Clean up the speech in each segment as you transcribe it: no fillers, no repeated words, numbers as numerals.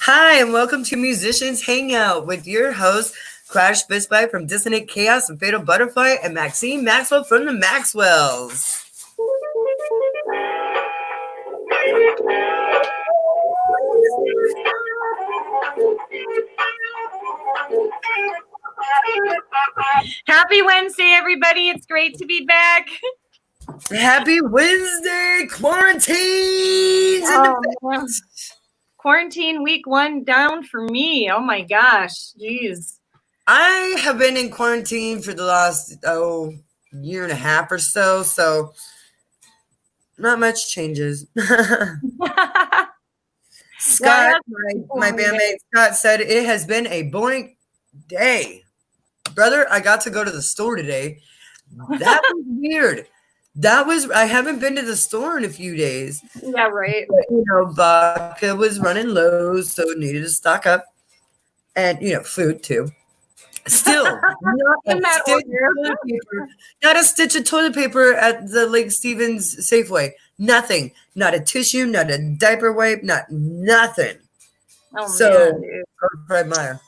Hi, and welcome to Musicians Hangout with your host, Crash Bisbite from Dissonant Chaos and Fatal Butterfly, and Maxine Maxwell from the Maxwells. Happy Wednesday, everybody. It's great to be back. Happy Wednesday, quarantines! Quarantine week 1 down for me. Oh my gosh. Jeez. I have been in quarantine for the last, year and a half or so not much changes. Scott, my bandmate Scott, said it has been a boring day. Brother, I got to go to the store today. That was weird. I haven't been to the store in a few days. Yeah, right. But, vodka was running low, so it needed to stock up. And, food too. Still, not a stitch of toilet paper at the Lake Stevens Safeway. Nothing. Not a tissue, not a diaper wipe, nothing. Oh, so, man, Fred Meyer.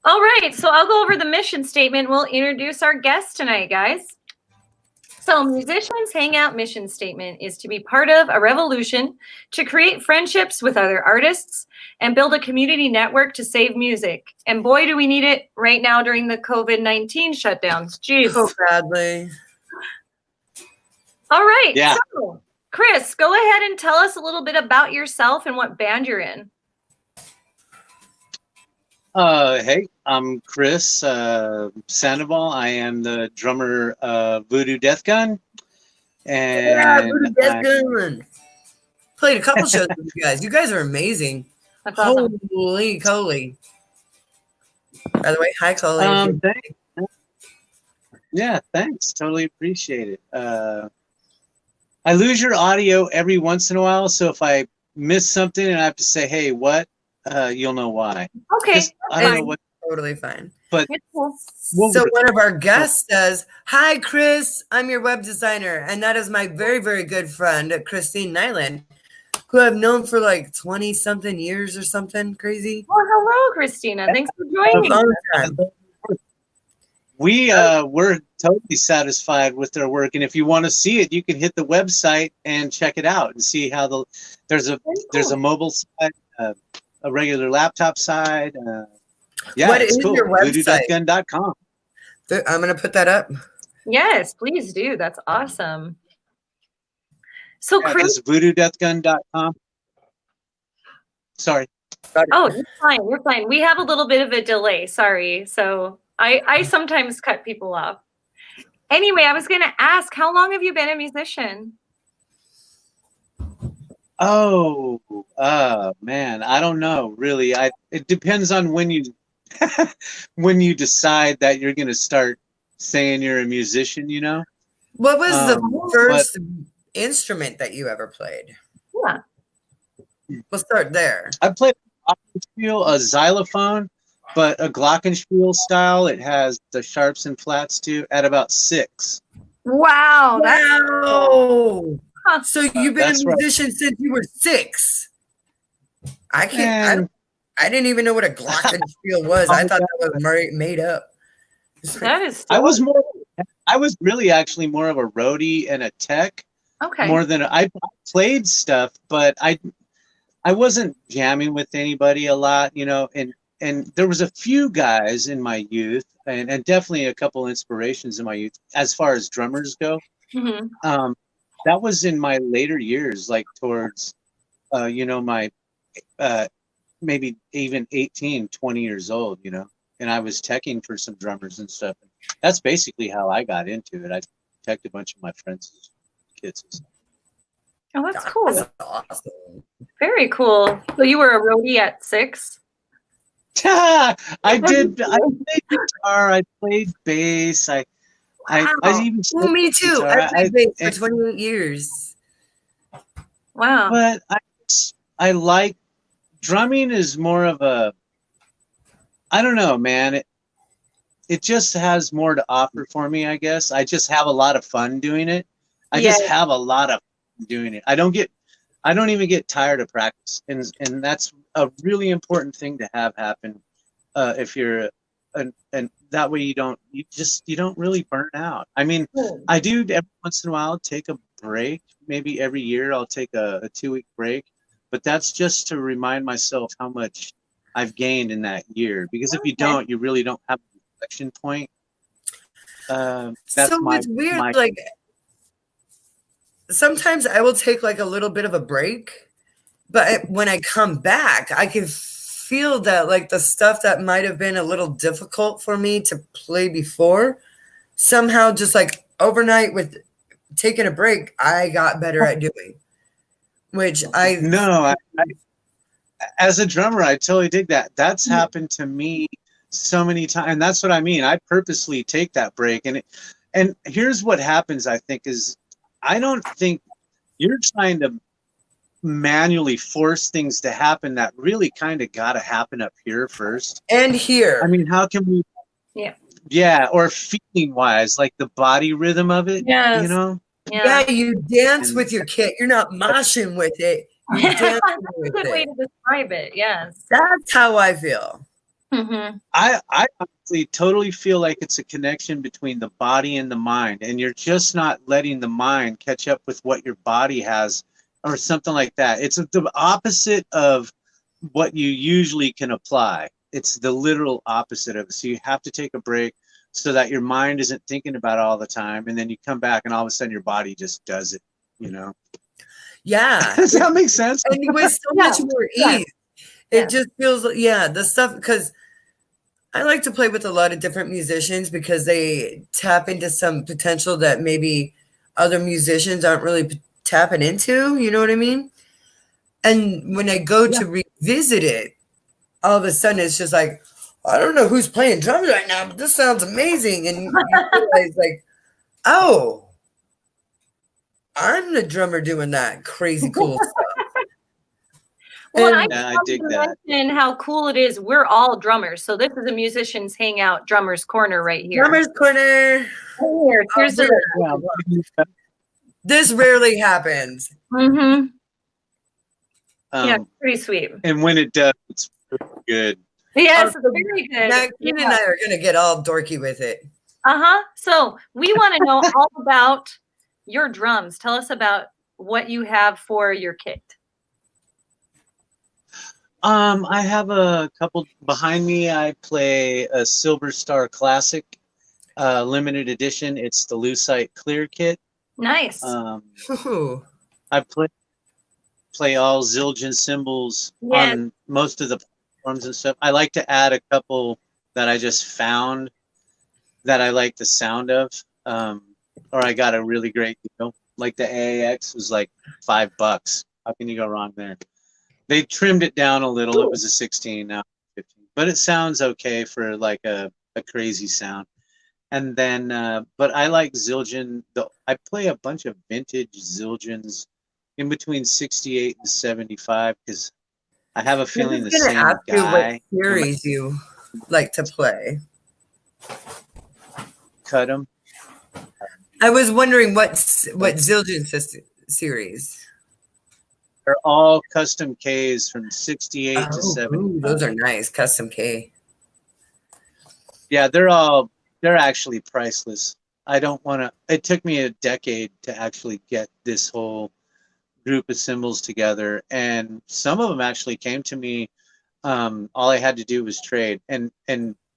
All right, so I'll go over the mission statement. We'll introduce our guest tonight, guys. So Musicians Hangout mission statement is to be part of a revolution to create friendships with other artists and build a community network to save music. And boy, do we need it right now during the COVID-19 shutdowns. Jeez. So badly. All right. Yeah. So, Chris, go ahead and tell us a little bit about yourself and what band you're in. Hey, I'm Chris Sandoval. I am the drummer of Voodoo Death Gun. And yeah, Voodoo Death Gun. Played a couple shows with you guys. You guys are amazing. That's awesome. Holy Coley. By the way, hi, Coley. Thanks. Yeah, thanks. Totally appreciate it. I lose your audio every once in a while, so if I miss something and I have to say, hey, what? You'll know why. Okay. I don't know what. Totally fine. But so one of our guests says, "Hi, Chris. I'm your web designer, and that is my very, very good friend, Christine Nyland, who I've known for like 20-something years or something crazy." Well, hello, Christina. Thanks for joining us. We're totally satisfied with their work, and if you want to see it, you can hit the website and check it out and see how there's a mobile side. A regular laptop side. Yeah, what is cool. your website? VoodooDeathGun.com. I'm going to put that up. Yes, please do. That's awesome. So, yeah, Chris. It's VoodooDeathGun.com. Sorry. Oh, you're fine. You're fine. We have a little bit of a delay. Sorry. So I sometimes cut people off. Anyway, I was going to ask, how long have you been a musician? Oh, man, I don't know, really. It depends on when you when you decide that you're going to start saying you're a musician, What was the first instrument that you ever played? Yeah. We'll start there. I played a xylophone, but a glockenspiel style. It has the sharps and flats too at about 6. Wow. Wow. So you've been a musician since you were 6. I didn't even know what a glockenspiel was. I thought that was made up. That is. I was really actually more of a roadie and a tech. Okay. More than I played stuff, but I wasn't jamming with anybody a lot, and there was a few guys in my youth, and definitely a couple inspirations in my youth as far as drummers go. Mm-hmm. That was in my later years, like towards, my maybe even 18, 20 years old, and I was teching for some drummers and stuff. That's basically how I got into it. I teched a bunch of my friends' kids. Oh, that's cool. That's awesome. Very cool. So you were a roadie at 6? I played guitar. I played bass. I even me too. Guitar. I played bass for 28 years. Wow. But I like drumming is more of a, I don't know, man. It just has more to offer for me, I guess. I just have a lot of fun doing it. I just have a lot of doing it. I don't even get tired of practice, and that's a really important thing to have happen. If you're and that way you don't really burn out. I mean, I do every once in a while take a break. Maybe every year I'll take a 2-week break, but that's just to remind myself how much I've gained in that year. Because if you don't, you really don't have a reflection point. That's so it's weird. Like sometimes I will take like a little bit of a break, but when I come back, I can feel that like the stuff that might have been a little difficult for me to play before, somehow just like overnight with taking a break, I got better at doing. Which I as a drummer, I totally dig that. That's happened to me so many times, and that's what I mean. I purposely take that break, and here's what happens. I think is I don't think you're trying to manually force things to happen that really kind of got to happen up here first. And here. I mean, how can we? Yeah, or feeling wise, like the body rhythm of it. Yes. You know. Yeah, you dance with your kit. You're not moshing with it. You're dancing with That's a good way to describe it. Yes. That's how I feel. Mm-hmm. I honestly totally feel like it's a connection between the body and the mind, and you're just not letting the mind catch up with what your body has or something like that. It's the opposite of what you usually can apply. It's the literal opposite of it. So you have to take a break so that your mind isn't thinking about it all the time, and then you come back and all of a sudden your body just does it, you know? Yeah. Does that make sense? And with so much more ease. It just feels, the stuff, because I like to play with a lot of different musicians because they tap into some potential that maybe other musicians aren't really tapping into, you know what I mean? And when I go to revisit it, all of a sudden it's just like, I don't know who's playing drums right now, but this sounds amazing. And you realize like, oh, I'm the drummer doing that crazy cool stuff. Well, I dig that. And how cool it is. We're all drummers. So this is a musicians hangout drummers corner right here. Drummers corner. Here's this rarely happens. Mm-hmm. Yeah, pretty sweet. And when it does, it's really good. Yes, very good. Maxine and I are going to get all dorky with it. So we want to know all about your drums. Tell us about what you have for your kit. I have a couple behind me. I play a Silver Star Classic limited edition. It's the Lucite Clear kit. Nice. I play all Zildjian cymbals on most of the platforms and stuff. I like to add a couple that I just found that I like the sound of, or I got a really great deal. Like the AAX was like $5. How can you go wrong there? They trimmed it down a little. It was a 16, now 15, but it sounds okay for like a crazy sound. And then, but I like Zildjian. I play a bunch of vintage Zildjians in between 68 and 75 because I have a feeling the same guy. What series you like to play? Cut them. I was wondering what Zildjian series. They're all custom Ks from 68 to 70. Those are nice, custom K. Yeah, they're actually priceless. I don't want to. It took me a decade to actually get this whole group of cymbals together, and some of them actually came to me. All I had to do was trade, and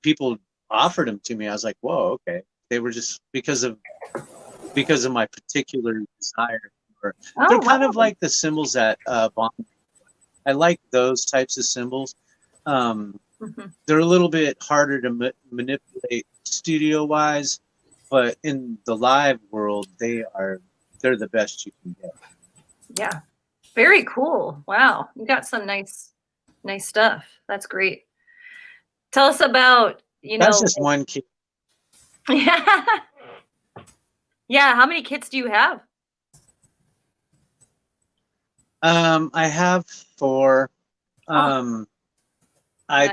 people offered them to me. I was like, whoa, okay. They were just because of my particular desire. They're kind of like the cymbals that Bond. I like those types of cymbals. They're a little bit harder to manipulate studio wise, but in the live world, they're the best you can get. Yeah, very cool. Wow, you got some nice stuff. That's great. Tell us about That's just one kit. Yeah. How many kits do you have? I have 4. I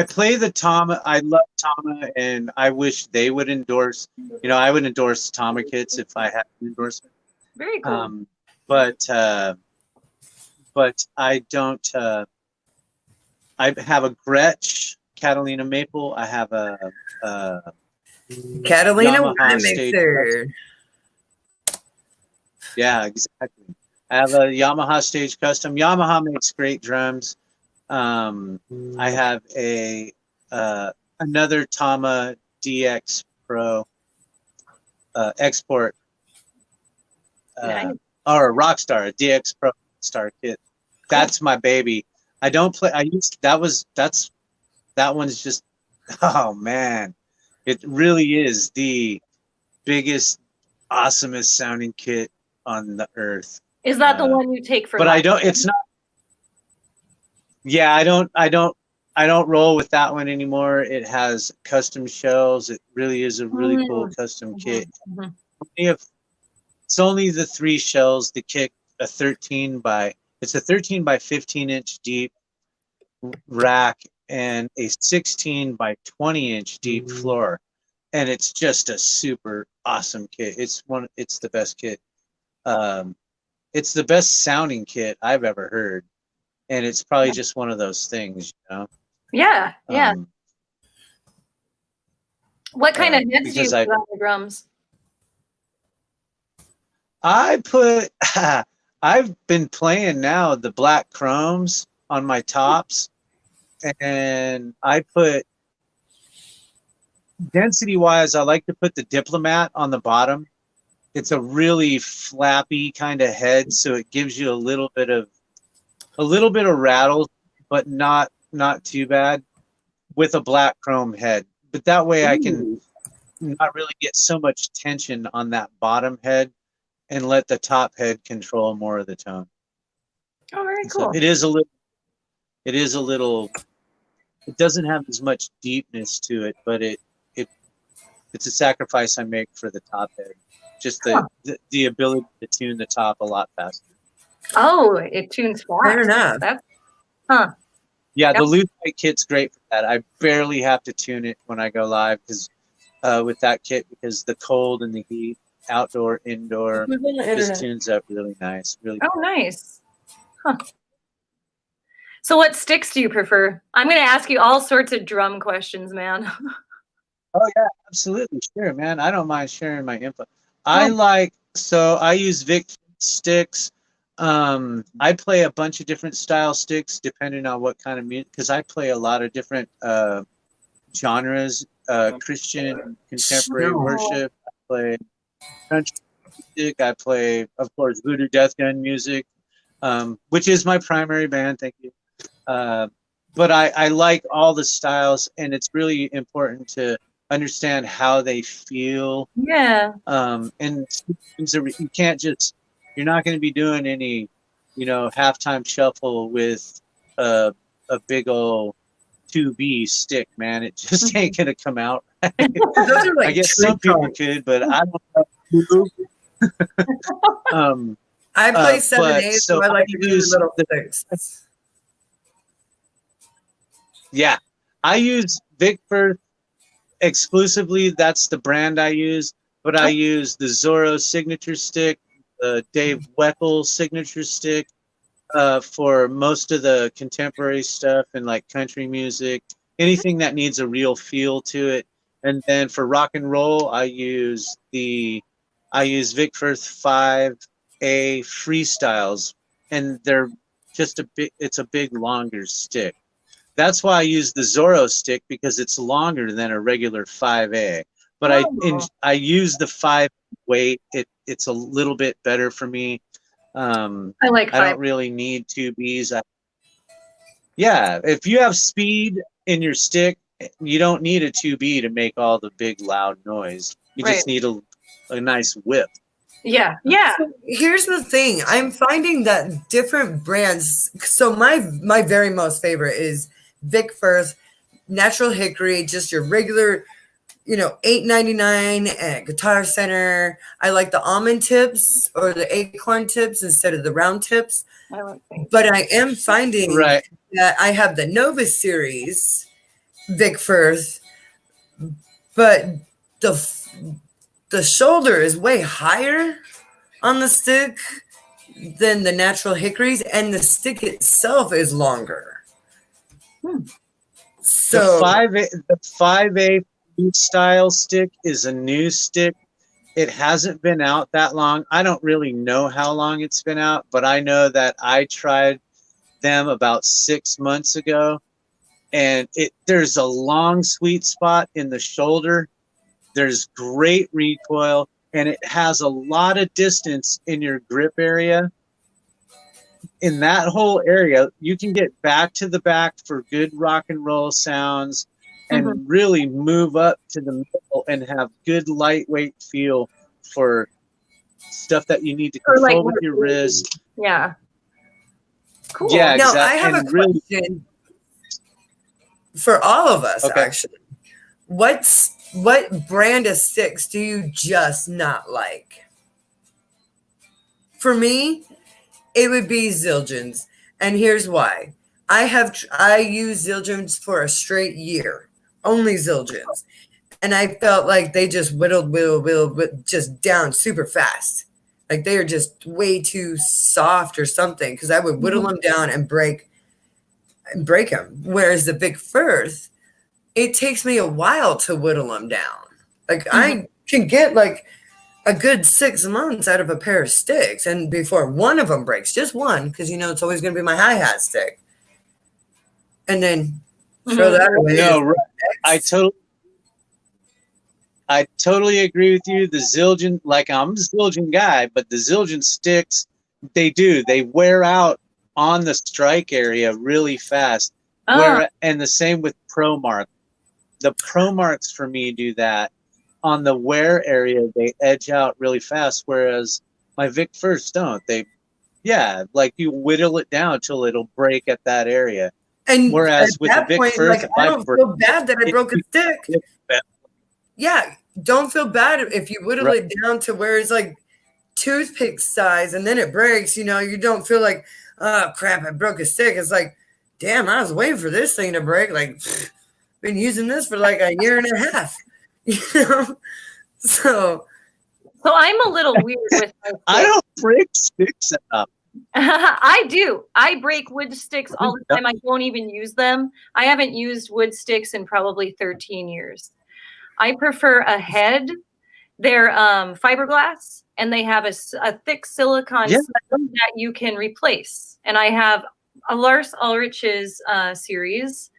play the Tama. I love Tama, and I wish they would endorse. I would endorse Tama kits if I had an endorsement. Very cool. But I don't. I have a Gretsch Catalina Maple. I have a Catalina Yamaha wine stage. mixer. Yeah, exactly. I have a Yamaha stage custom. Yamaha makes great drums. I have a another Tama DX Pro export Nice. or a Rockstar, a DX Pro Star kit. That's my baby. I don't play. I used that one's just, oh man, it really is the biggest, awesomest sounding kit on the earth. Is that the one you take for? But I don't. It's not. Yeah, I don't roll with that one anymore. It has custom shells. It really is a really cool custom kit. It's only the 3 shells, the kick, a 13 by 15 inch deep rack and a 16 by 20 inch deep floor. And it's just a super awesome kit. It's the best kit. It's the best sounding kit I've ever heard. And it's probably just one of those things, you know? Yeah, yeah. What kind of heads do you put on the drums? I've been playing now the black chromes on my tops, and I put, density wise, I like to put the Diplomat on the bottom. It's a really flappy kind of head, so it gives you a little bit of rattle, but not too bad, with a black chrome head. But that way I can not really get so much tension on that bottom head and let the top head control more of the tone. Oh, very cool. So it doesn't have as much deepness to it, but it's a sacrifice I make for the top head. Just the ability to tune the top a lot faster. Oh, it tunes fast. Fair enough. Yeah, the loose light kit's great for that. I barely have to tune it when I go live with that kit, because the cold and the heat, outdoor, indoor, just tunes up really nice. Really. Oh, nice. Huh. So what sticks do you prefer? I'm going to ask you all sorts of drum questions, man. Oh yeah, absolutely. Sure, man. I don't mind sharing my info. I use Vic sticks. I play a bunch of different style sticks depending on what kind of music, because I play a lot of different genres, Christian, contemporary worship. I play country music. I play, of course, Voodoo Death Gun music, which is my primary band. Thank you. But I like all the styles, and it's really important to understand how they feel. Yeah. And you can't just, you're not going to be doing any, halftime shuffle with a big old 2B stick, man. It just ain't going to come out right. Those are like, I guess some people could, but I don't know. I play 7/8, so I like to use little sticks. Yeah, I use Vic Firth exclusively. That's the brand I use, but I use the Zorro signature stick, the Dave Weckl signature stick for most of the contemporary stuff and like country music, anything that needs a real feel to it. And then for rock and roll, I use Vic Firth 5A freestyles, and they're just it's a big longer stick. That's why I use the Zorro stick, because it's longer than a regular 5A. But I use the 5 weight. It's a little bit better for me. I don't really need 2Bs. If you have speed in your stick, you don't need a 2B to make all the big loud noise. You just need a nice whip. Yeah. So here's the thing. I'm finding that different brands. So my very most favorite is Vic Firth, Natural Hickory, just your regular, $8.99 at Guitar Center. I like the almond tips or the acorn tips instead of the round tips. But I am finding that I have the Nova series Vic Firth, but the shoulder is way higher on the stick than the natural hickories, and the stick itself is longer. So The 5A style stick is a new stick. It hasn't been out that long. I don't really know how long it's been out, but I know that I tried them about 6 months ago, and there's a long sweet spot in the shoulder. There's great recoil, and it has a lot of distance in your grip area. In that whole area, you can get back to the back for good rock and roll sounds, and really move up to the middle and have good lightweight feel for stuff that you need to control with your wrist. Yeah. Cool. Yeah, now exactly. I have a question for all of us, actually. What brand of sticks do you just not like? For me, it would be Zildjians, and here's why. I used Zildjians for a straight year, only Zildjians, and I felt like they just whittled just down super fast. Like they are just way too soft or something, because I would whittle them down and break them. Whereas the Vic Firth, it takes me a while to whittle them down. Like I can get like a good 6 months out of a pair of sticks, and before one of them breaks, just one, because it's always going to be my hi-hat stick, and then throw that away. No, I totally agree with you. The Zildjian, like I'm a Zildjian guy, but the Zildjian sticks, they wear out on the strike area really fast. And the same with Pro Mark. The Pro Marks for me do that. On the wear area, they edge out really fast, whereas my Vic Firsts don't. Like you whittle it down till it'll break at that area. And whereas with the Vic First, I don't feel bad that I broke a stick. Yeah, don't feel bad if you whittle it down to where it's like toothpick size and then it breaks. You don't feel like, oh crap, I broke a stick. It's like, damn, I was waiting for this thing to break. Like, been using this for like a year and a half. So I'm a little weird with my I don't break sticks up. I do. I break wood sticks all the time. I don't even use them. I haven't used wood sticks in probably 13 years. I prefer a head. They're fiberglass, and they have a thick silicone that you can replace. And I have a Lars Ulrich's series,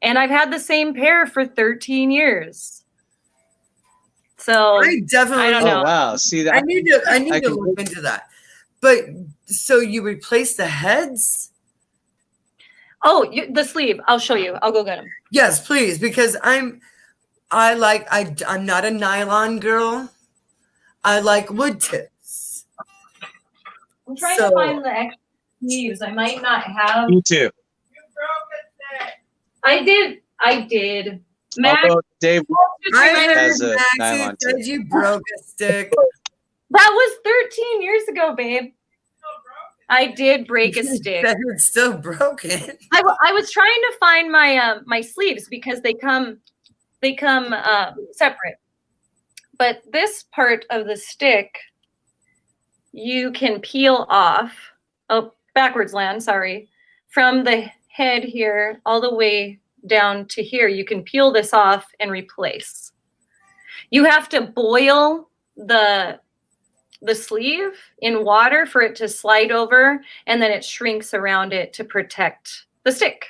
and I've had the same pair for 13 years. So I don't know. Oh, wow. See that? I need to look into that. But so you replace the heads? Oh, the sleeve. I'll show you. I'll go get them. Yes, please, because I'm not a nylon girl. I like wood tips. I'm trying to find the extra sleeves. I might not have. You too. I did. Max, Dave has a Maxie nylon said tip. you broke a stick. That was 13 years ago, babe. I did break a stick. It's still broken. I was trying to find my my sleeves because they come separate. But this part of the stick you can peel off. Oh, backwards land, sorry. From the head here all the way down to here, you can peel this off and replace. You have to boil the sleeve in water for it to slide over, and then it shrinks around it to protect the stick.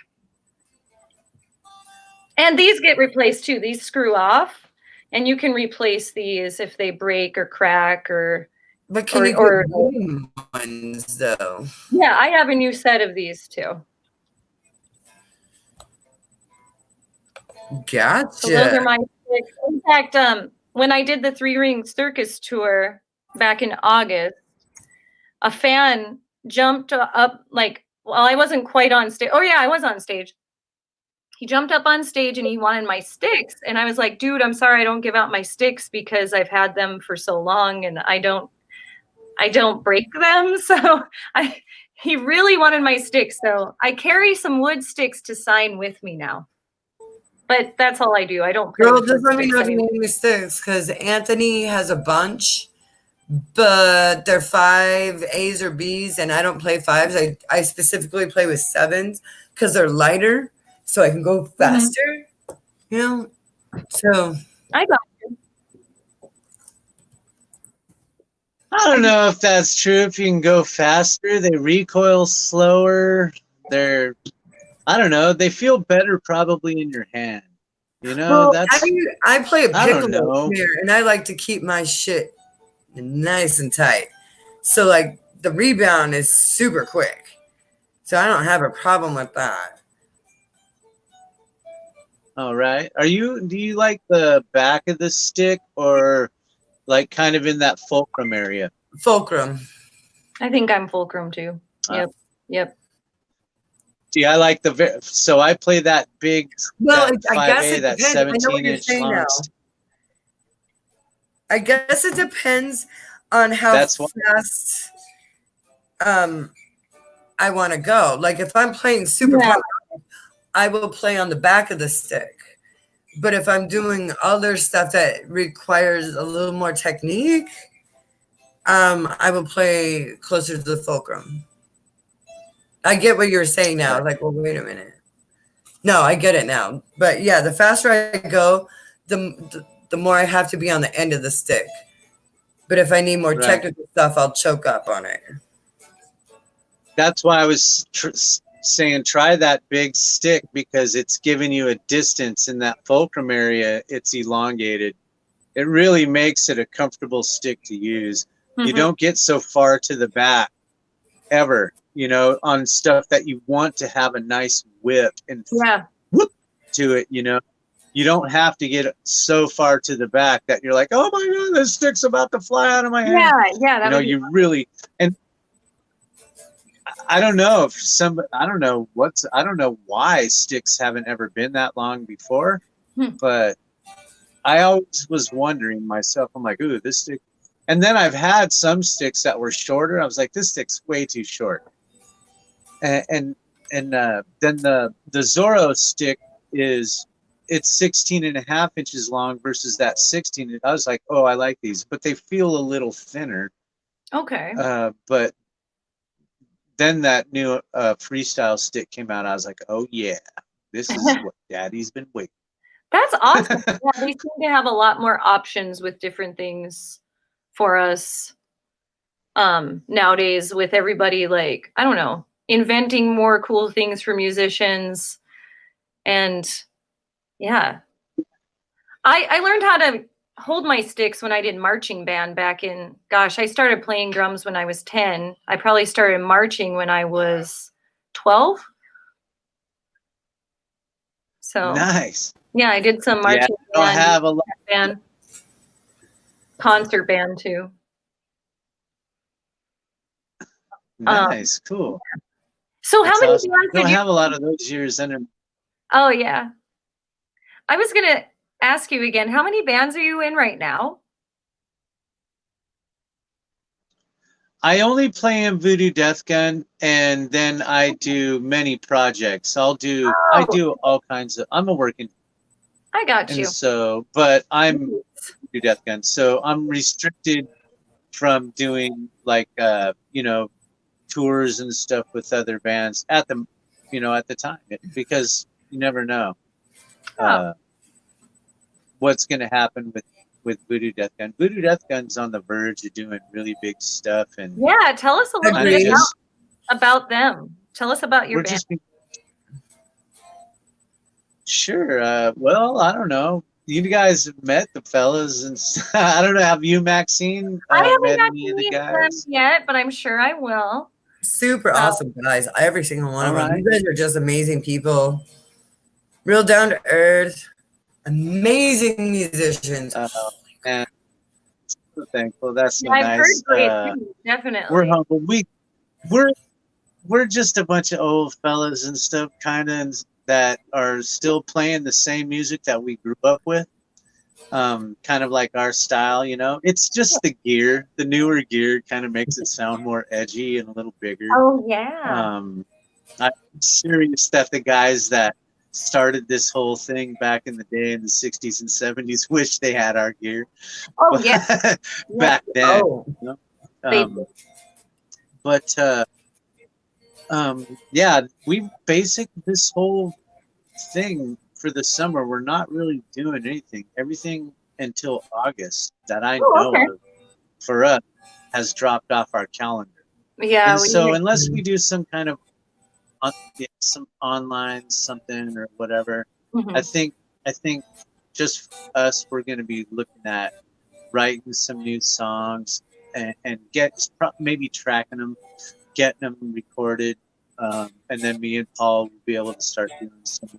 And these get replaced too. These screw off, and you can replace these if they break or crack or. But can you get new ones though? Yeah, I have a new set of these too. Gotcha. So those are my sticks. In fact, when I did the 3-ring circus tour back in August, a fan jumped up I wasn't quite on stage. Oh yeah, I was on stage. He jumped up on stage and he wanted my sticks. And I was like, dude, I'm sorry, I don't give out my sticks because I've had them for so long and I don't break them. So he really wanted my sticks. So I carry some wood sticks to sign with me now. But that's all I do. I don't. Girl, just let me know if you need any sticks, because Anthony has a bunch, but they're 5 A's or B's, and I don't play 5s. I specifically play with 7s because they're lighter, so I can go faster. You know, so I got I don't know if that's true. If you can go faster, they recoil slower. They're, I don't know. They feel better probably in your hand. You know, well, that's, I play a I don't piccolo know. here, and I like to keep my shit nice and tight. So like the rebound is super quick. So I don't have a problem with that. All right. Do you like the back of the stick or like kind of in that fulcrum area? Fulcrum. I think I'm fulcrum too. Yep. Yep. See, I like so I play that big, Well, that I guess 5A, it that depends. I know what you're 17-inch saying long now. stick. I guess it depends on how That's what, fast I want to go. Like if I'm playing super pop, I will play on the back of the stick. But if I'm doing other stuff that requires a little more technique, I will play closer to the fulcrum. I get what you're saying now. Like, well, wait a minute. No, I get it now. But yeah, the faster I go, the more I have to be on the end of the stick. But if I need more technical stuff, I'll choke up on it. That's why I was saying try that big stick because it's giving you a distance in that fulcrum area. It's elongated. It really makes it a comfortable stick to use. You don't get so far to the back ever, you know, on stuff that you want to have a nice whip and whoop to it, you know. You don't have to get so far to the back that you're like, oh my God, this stick's about to fly out of my hand. Yeah. You know, you really, and I don't know if I don't know why sticks haven't ever been that long before, but I always was wondering myself, I'm like, ooh, this stick. And then I've had some sticks that were shorter. I was like, this stick's way too short. And then the Zorro stick it's 16.5 inches long versus that 16. I was like, oh, I like these, but they feel a little thinner. Okay. But then that new freestyle stick came out. I was like, oh yeah, this is what Daddy's been waiting. That's awesome. Yeah, they seem to have a lot more options with different things for us nowadays, with everybody, like, I don't know, inventing more cool things for musicians. And yeah, I learned how to hold my sticks when I did marching band back in, gosh, I started playing drums when I was 10. I probably started marching when I was 12. So nice. Yeah, I did some marching band, concert band too. Nice, cool. So how many awesome. bands did you have a lot of those years in? Oh yeah. I was gonna ask you again, how many bands are you in right now? I only play in Voodoo Death Gun, and then I do many projects. I do all kinds of. I'm a working. I got you. And so, but I'm Voodoo Death Gun, so I'm restricted from doing like you know, tours and stuff with other bands at the, you know, at the time, because you never know what's going to happen with Voodoo Death Gun. Voodoo Death Gun's on the verge of doing really big stuff, and yeah, tell us a little bit about them. Tell us about your band. Sure. Well, I don't know. You guys have met the fellas, and I don't know. Have you, Maxine? I haven't met met any of the them guys yet, but I'm sure I will. Super awesome guys, every single one of them. You guys are just amazing people, real down to earth, amazing musicians. And so thankful. That's so I've nice. heard great too, definitely. We're humble. We're just a bunch of old fellas and stuff, kind of, that are still playing the same music that we grew up with. Kind of like our style, you know. It's just the gear, the newer gear, kind of makes it sound more edgy and a little bigger. Oh yeah. I'm serious that the guys that started this whole thing back in the day in the 60s and 70s. Wish they had our gear. Oh yeah. Back then. Oh. You They know? But yeah, we basically this whole thing for the summer, we're not really doing anything. Everything until August that I know okay. of for us has dropped off our calendar. Yeah. And so unless we do some kind of some online something or whatever, I think just us, we're going to be looking at writing some new songs and maybe tracking them, getting them recorded, and then me and Paul will be able to start doing some.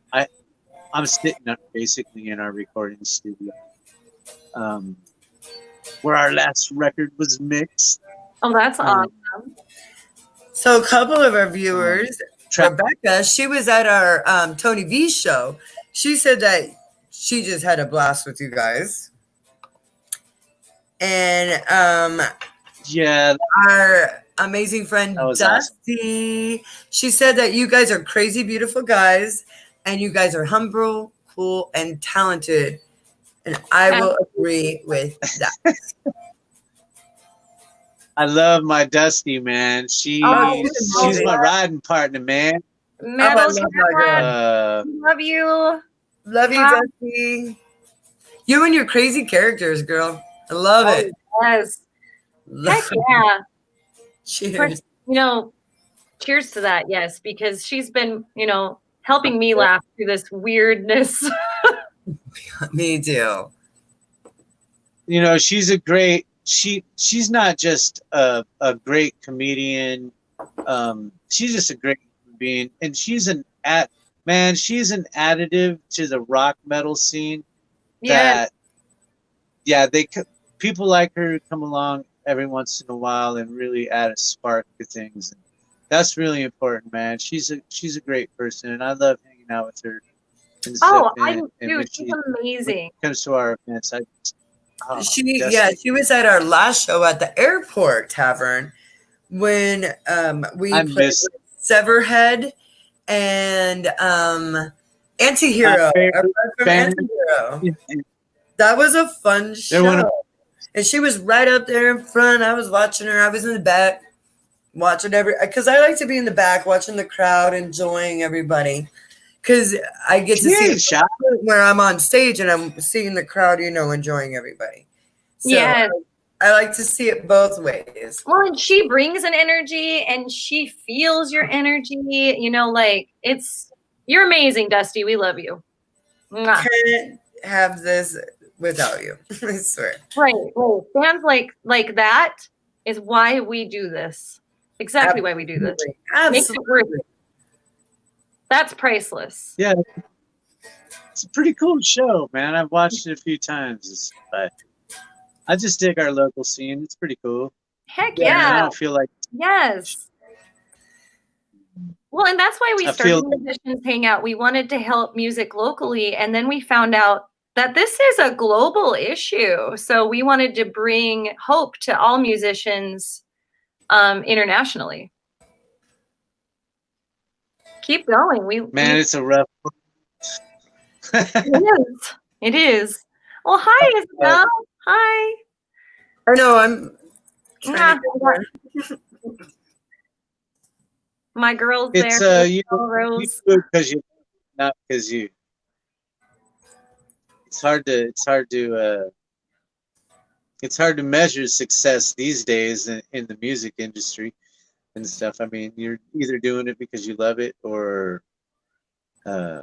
I'm sitting up basically in our recording studio, where our last record was mixed. Oh, that's awesome. So a couple of our viewers, Rebecca, she was at our Tony V show. She said that she just had a blast with you guys. And yeah, our amazing friend Dusty, awesome. She said that you guys are crazy, beautiful guys, and you guys are humble, cool, and talented. And I will agree with that. I love my Dusty, man. She's my riding partner, man. Metal love you. Love you, Dusty. You and your crazy characters, girl. I love it. Yes. Heck yeah. Cheers. Cheers to that, yes, because she's been, helping me laugh through this weirdness. Me too. She's a great she's not just a great comedian. She's just a great human being, and she's an additive to the rock metal scene. People like her come along every once in a while and really add a spark to things. And that's really important, man. She's a great person, and I love hanging out with her. I do. She's amazing. When it comes to our events, she was at our last show at the airport tavern when we played with Severhead and Antihero. Antihero. That was a fun show. And she was right up there in front. I was watching her. I was in the back watching because I like to be in the back watching the crowd, enjoying everybody. Because I get to see it where I'm on stage and I'm seeing the crowd, enjoying everybody. So yes. I like to see it both ways. Well, and she brings an energy and she feels your energy. You're amazing, Dusty. We love you. Mwah. Can't have this without you. I swear. Right. Fans like that is why we do this. Exactly why we do this. Absolutely. That's priceless. Yeah. It's a pretty cool show, man. I've watched it a few times. But I just dig our local scene. It's pretty cool. Heck yeah. I don't feel like... Yes. Well, and that's why we started Musicians Hangout. We wanted to help music locally, and then we found out that this is a global issue. So we wanted to bring hope to all musicians internationally. Keep going. It's a rough. It is. Well, hi, Isabel. Hi. I know. I'm trying to my girl's it's, there. You do because you, not because you. It's hard to measure success these days in the music industry and stuff. I mean, you're either doing it because you love it or I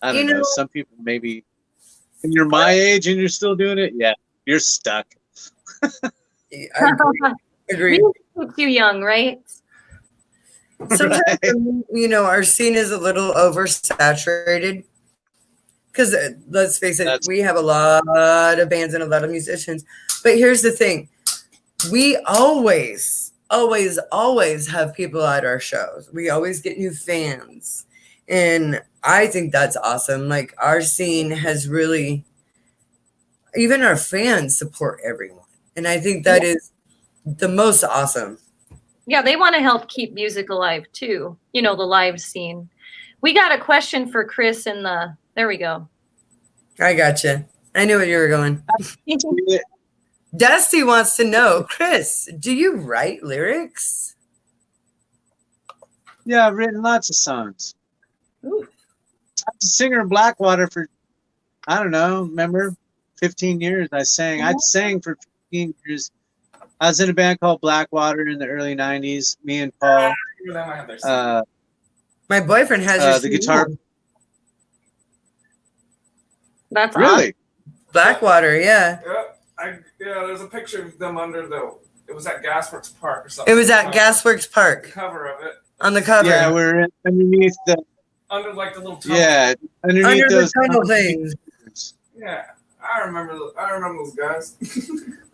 don't know. Some people maybe when you're my age and you're still doing it, yeah, you're stuck. I agree. Keeps you young, right? Sometimes, our scene is a little oversaturated. Because let's face it, we have a lot of bands and a lot of musicians. But here's the thing. We always have people at our shows. We always get new fans. And I think that's awesome. Like, our scene has really, even our fans support everyone. And I think that is the most awesome. Yeah, they want to help keep music alive too. The live scene. We got a question for Chris in the. There we go. I gotcha. I knew where you were going. Dusty wants to know, Chris, do you write lyrics? Yeah, I've written lots of songs. Ooh. I was a singer in Blackwater for, I don't know, remember, 15 years. I sang for 15 years. I was in a band called Blackwater in the early 90s. Me and Paul. My boyfriend has the guitar. That's really awesome. Blackwater, yeah. Yeah, there's a picture of them under it was at Gasworks Park or something. It was at Gasworks Park. The cover of it. On the cover. Yeah, we're underneath the. Under like the little tunnel. Yeah, underneath Under those the tunnel things. Yeah, I remember those guys.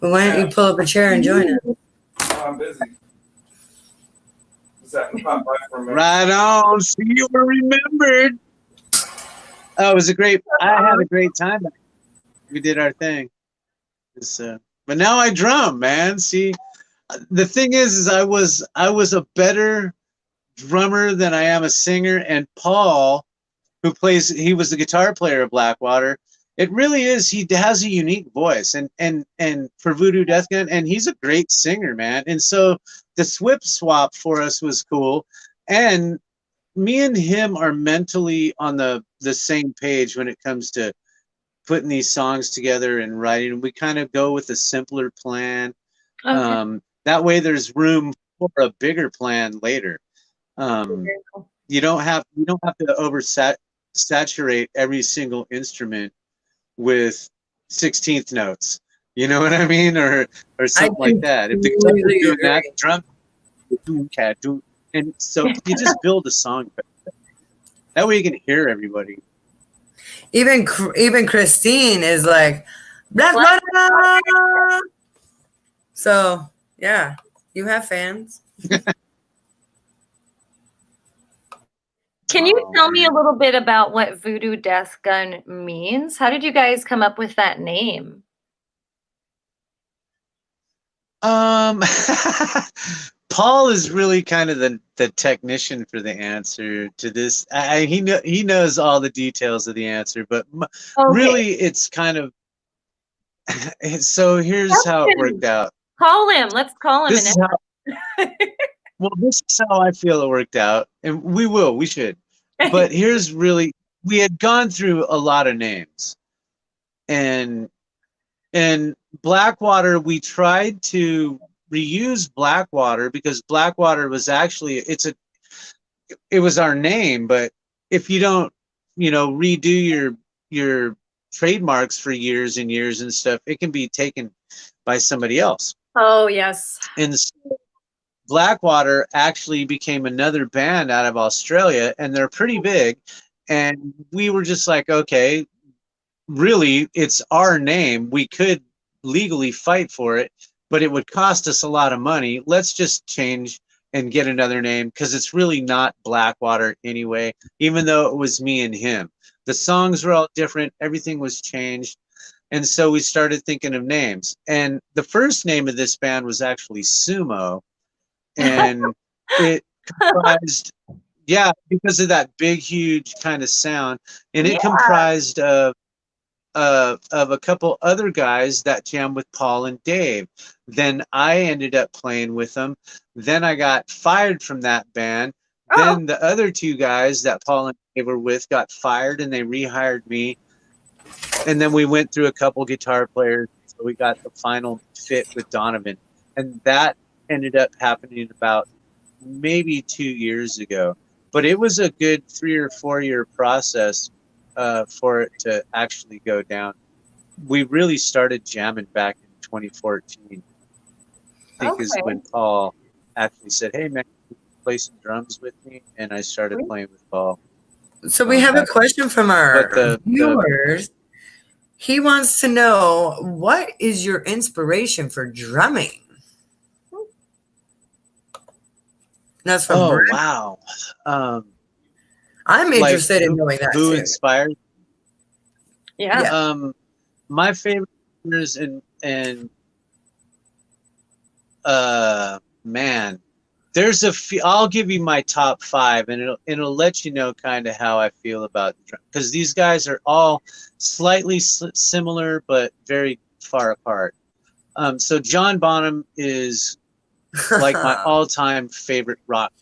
Well, why don't you pull up a chair and join us? Oh, I'm busy. Is that pop by for a minute? Right on. See, you were remembered. Oh, it was I had a great time. We did our thing. But now I drum, man. See, the thing is I was a better drummer than I am a singer. And Paul, he was the guitar player of Blackwater. It really is. He has a unique voice, and for Voodoo Death Gun, and he's a great singer, man. And so the swap for us was cool, and me and him are mentally on the same page when it comes to putting these songs together and writing. We kind of go with a simpler plan. Okay. That way, there's room for a bigger plan later. You don't have to saturate every single instrument with 16th notes. You know what I mean, or something like that. If the guitar is doing that, drum, and so you just build a song. That way you can hear everybody. Even Christine is like, blah, blah, blah. So yeah, you have fans. Can you tell me a little bit about what Voodoo Death Gun means? How did you guys come up with that name? Paul is really kind of the technician for the answer to this. He knows all the details of the answer, but really it's kind of. So here's how it worked out. Call him. Let's call him. This is how I feel it worked out, and we should. But we had gone through a lot of names, and Blackwater, we tried to reuse Blackwater because Blackwater was actually it was our name, but if you don't redo your trademarks for years and years and stuff, it can be taken by somebody else. Oh yes. And Blackwater actually became another band out of Australia, and they're pretty big. And we were just like, okay, really, it's our name. We could legally fight for it, but it would cost us a lot of money. Let's just change and get another name, because it's really not Blackwater anyway, even though it was me and him. The songs were all different. Everything was changed. And so we started thinking of names. And the first name of this band was actually Sumo. And it comprised, because of that big, huge kind of sound. And it comprised of a couple other guys that jammed with Paul and Dave. Then I ended up playing with them. Then I got fired from that band. Then the other two guys that Paul and Dave were with got fired, and they rehired me. And then we went through a couple guitar players, so we got the final fit with Donovan. And that ended up happening about maybe 2 years ago. But it was a good 3 or 4 year process for it to actually go down. We really started jamming back in 2014. I think is when Paul actually said, "Hey man, can you play some drums with me?" And I started playing with Paul. So we have a question from our viewers. He wants to know, what is your inspiration for drumming? That's from Brent. Wow. I'm interested in knowing that who too. inspired? Yeah. My favorite singers and man, there's I'll give you my top 5, and it'll let you know kind of how I feel about, because these guys are all slightly similar but very far apart. So John Bonham is like my all-time favorite rock.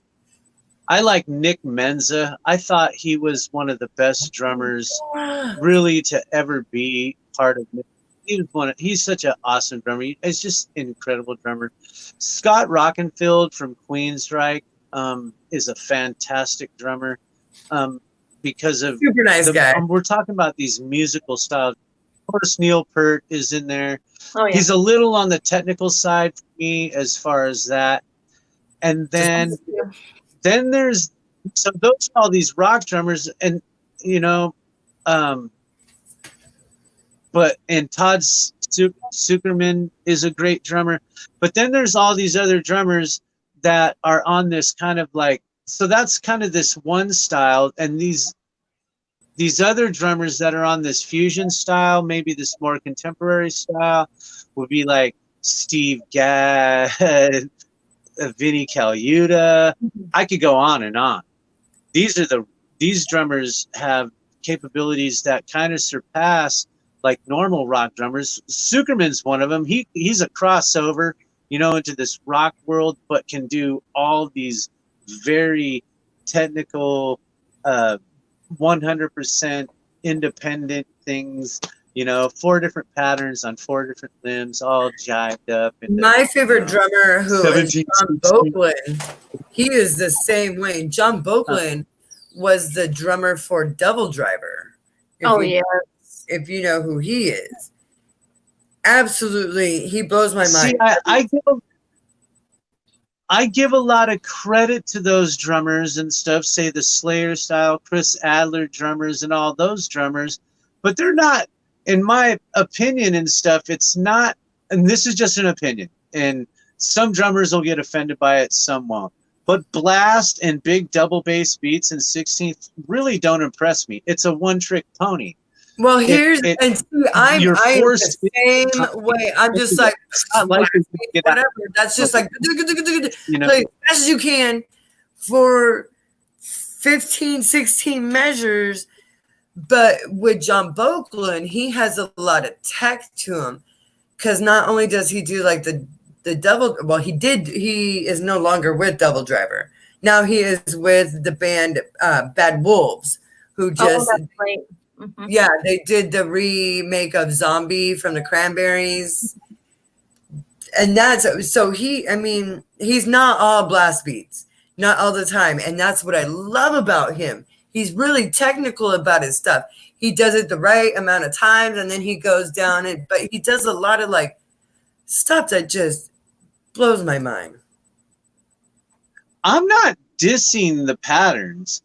I like Nick Menza. I thought he was one of the best drummers really to ever be part of it. He's such an awesome drummer. He's just an incredible drummer. Scott Rockenfield from Queensryche is a fantastic drummer because of super nice guy. We're talking about these musical styles. Of course, Neil Peart is in there. Oh, yeah. He's a little on the technical side for me as far as that. And then there's those are all these rock drummers, and and Todd Sucherman is a great drummer. But then there's all these other drummers that are on this kind of like, so that's kind of this one style, and these other drummers that are on this fusion style, maybe this more contemporary style, would be like Steve Gadd, Vinnie Colaiuta. I could go on and on. These drummers have capabilities that kind of surpass like normal rock drummers. Sucherman's one of them. He's a crossover, into this rock world, but can do all these very technical, 100% independent things. 4 different patterns on 4 different limbs, all jived up. My favorite drummer, who is John Boakland, he is the same way. John Boakland was the drummer for Devil Driver. If you know who he is. Absolutely, he blows my mind. See, I give a lot of credit to those drummers and stuff, say the Slayer style, Chris Adler drummers and all those drummers, but they're not, in my opinion and stuff, it's not, and this is just an opinion, and some drummers will get offended by it, some won't. But blast and big double bass beats and 16th really don't impress me. It's a one-trick pony. Well, I'm the same way. I'm just like, whatever. That's just like, play as fast as you can for 15, 16 measures. But with John Boakland, he has a lot of tech to him, because not only does he do like the double, well, he is no longer with Double Driver. Now he is with the band Bad Wolves, who just, that's great. Mm-hmm. Yeah, they did the remake of Zombie from the Cranberries. And he's not all blast beats, not all the time. And that's what I love about him. He's really technical about his stuff. He does it the right amount of times, and then he goes down but he does a lot of like stuff that just blows my mind. I'm not dissing the patterns.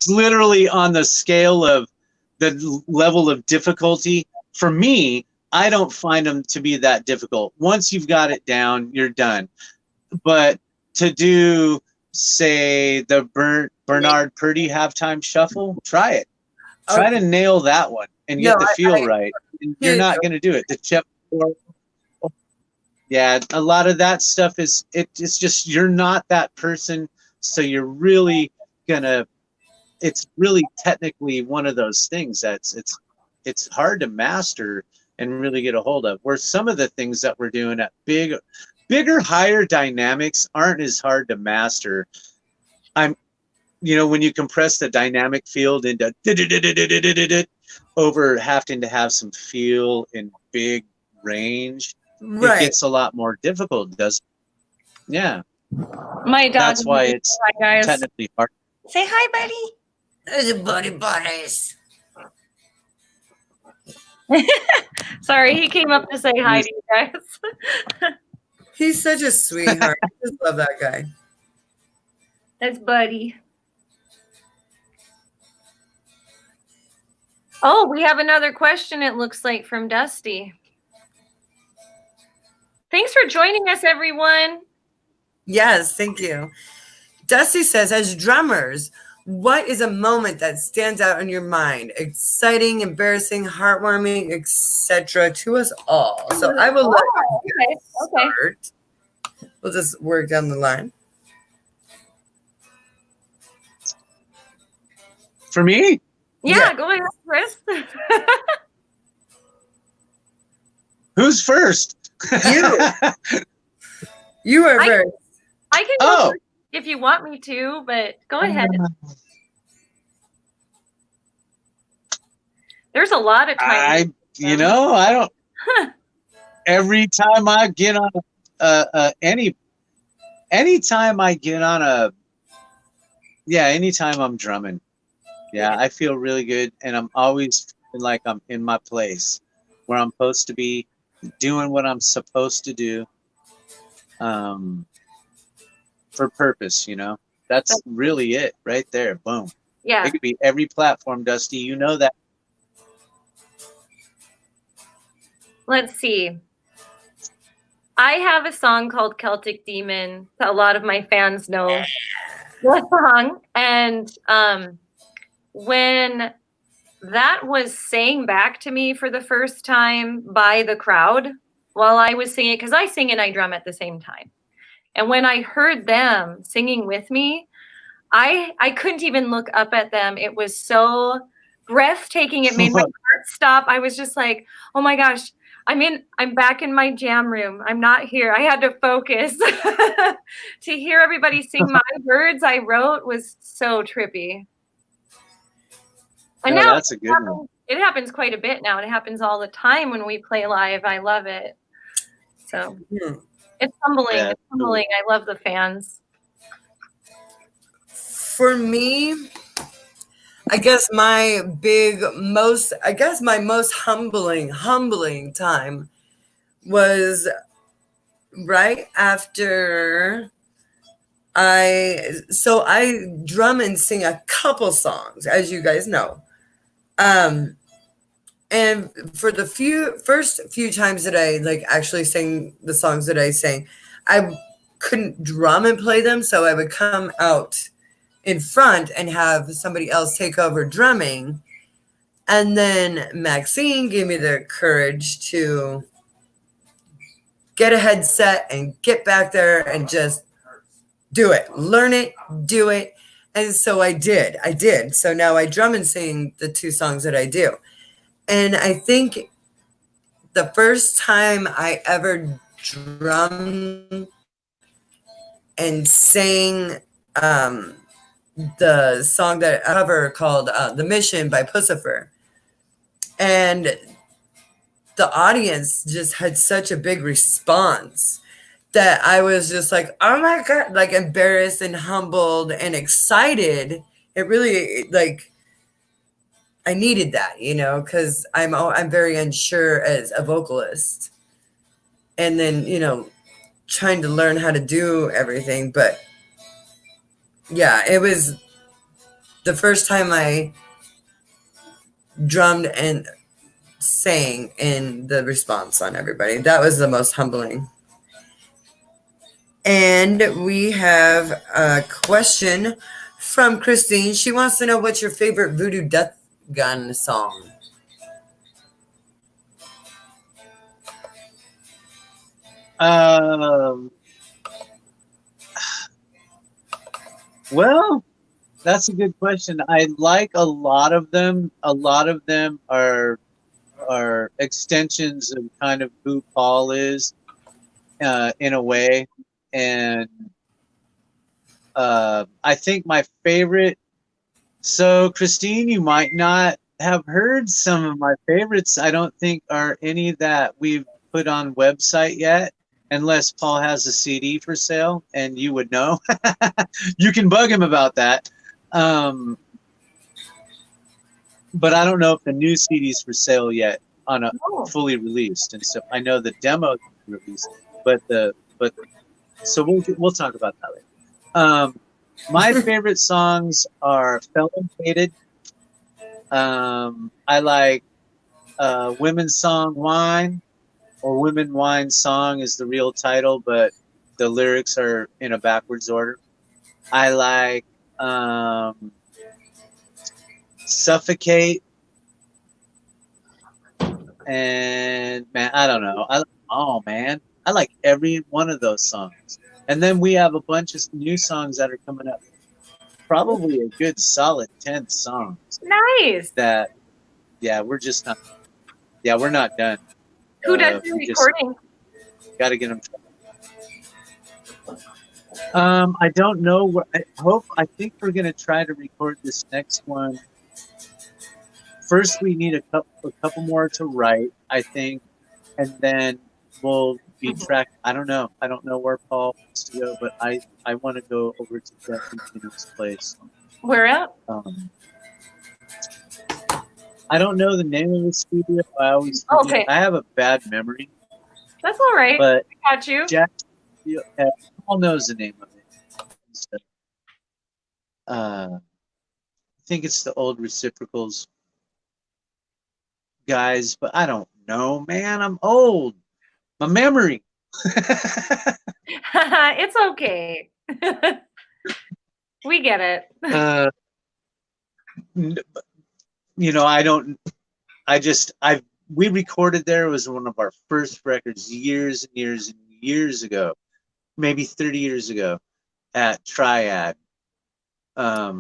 Literally on the scale of the level of difficulty, for me, I don't find them to be that difficult. Once you've got it down, you're done. But to do, say, the Bernard Purdie halftime shuffle, try it. Try to nail that one and get the feel right. And you're not going to do it. The Chet, yeah, a lot of that stuff it's just, you're not that person, so you're really gonna. It's really technically one of those things that's it's hard to master and really get a hold of. Where some of the things that we're doing at bigger, higher dynamics aren't as hard to master. When you compress the dynamic field into over having to have some feel in big range, it gets a lot more difficult, doesn't it? Yeah. My dog. That's why it's technically hard. Say hi, buddy. Hey, buddies. Sorry, he came up to say hi to you guys. He's such a sweetheart. I just love that guy. That's Buddy. Oh, we have another question, it looks like, from Dusty. Thanks for joining us, everyone. Yes, thank you. Dusty says, as drummers, what is a moment that stands out in your mind? Exciting, embarrassing, heartwarming, etc. to us all. So I will let you start. We'll just work down the line. For me? Yeah, go ahead, Chris. Who's first? You. You are first. I can go first if you want me to, but go ahead. There's a lot of times. I don't. Every time I get on anytime I get on anytime I'm drumming, I feel really good, and I'm always feeling like I'm in my place where I'm supposed to be, doing what I'm supposed to do, for purpose. That's really it right there. Boom. Yeah. It could be every platform, Dusty. You know that. Let's see. I have a song called Celtic Demon that a lot of my fans know the song. And when that was sang back to me for the first time by the crowd while I was singing, because I sing and I drum at the same time. And when I heard them singing with me, I couldn't even look up at them. It was so breathtaking. It made my heart stop. I was just like, oh my gosh, I'm back in my jam room. I'm not here. I had to focus. To hear everybody sing my words I wrote was so trippy. And now that's a good one. It happens quite a bit now. It happens all the time when we play live. I love it. So it's humbling. Yeah, it's humbling. I love the fans. For me, I guess my most humbling time was right after I drum and sing a couple songs, as you guys know. And for the first few times that I actually sang the songs that I sang, I couldn't drum and play them, so I would come out in front and have somebody else take over drumming. And then Maxine gave me the courage to get a headset and get back there and just do it, learn it, do it. And so I did. So now I drum and sing the two songs that I do. And I think the first time I ever drummed and sang the song that I cover called The Mission by Pussifer. And the audience just had such a big response that I was just like, oh my God, like embarrassed and humbled and excited. It really I needed that, because I'm very unsure as a vocalist. And then, trying to learn how to do everything. But yeah, it was the first time I drummed and sang, and the response on everybody. That was the most humbling. And we have a question from Christine. She wants to know what's your favorite Voodoo Death Gun song. Well, that's a good question. I like a lot of them. A lot of them are extensions of kind of who Paul is, in a way. And I think my favorite. So, Christine, you might not have heard some of my favorites. I don't think are any that we've put on website yet, unless Paul has a CD for sale, and you would know. You can bug him about that. But I don't know if the new CD's for sale yet on a fully released and stuff. I know the demo is released, but so we'll talk about that later. My favorite songs are Felon Fated. I like Women's Song Wine, or Women Wine Song is the real title, but the lyrics are in a backwards order. I like Suffocate, and man, I don't know. I like every one of those songs. And then we have a bunch of new songs that are coming up. Probably a good solid 10 songs. Nice. That, yeah, we're not done. Who does the recording? Got to get them. I don't know. I think we're gonna try to record this next one. First, we need a couple more to write, I think, and then we'll be tracked. I don't know where Paul wants to go, but I want to go over to Jeff and Kenny's place. Where at? I don't know the name of the studio. I always forget. Okay. I have a bad memory. That's all right. But I got you. Jack, Paul knows the name of it. I think it's the old Reciprocals guys, but I don't know, man. I'm old. My memory. It's okay. We get it. We recorded there. It was one of our first records years and years and years ago, maybe 30 years ago at Triad. At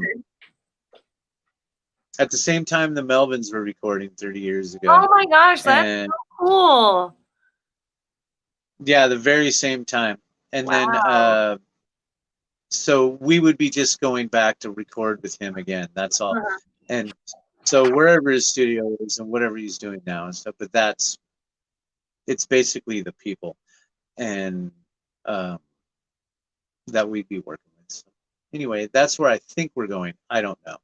the same time the Melvins were recording 30 years ago. Oh my gosh, that's so cool. Yeah, the very same time. And wow. Then so we would be just going back to record with him again. That's all. And so wherever his studio is and whatever he's doing now and stuff, but it's basically the people and that we'd be working with. So anyway, that's where I think we're going. I don't know.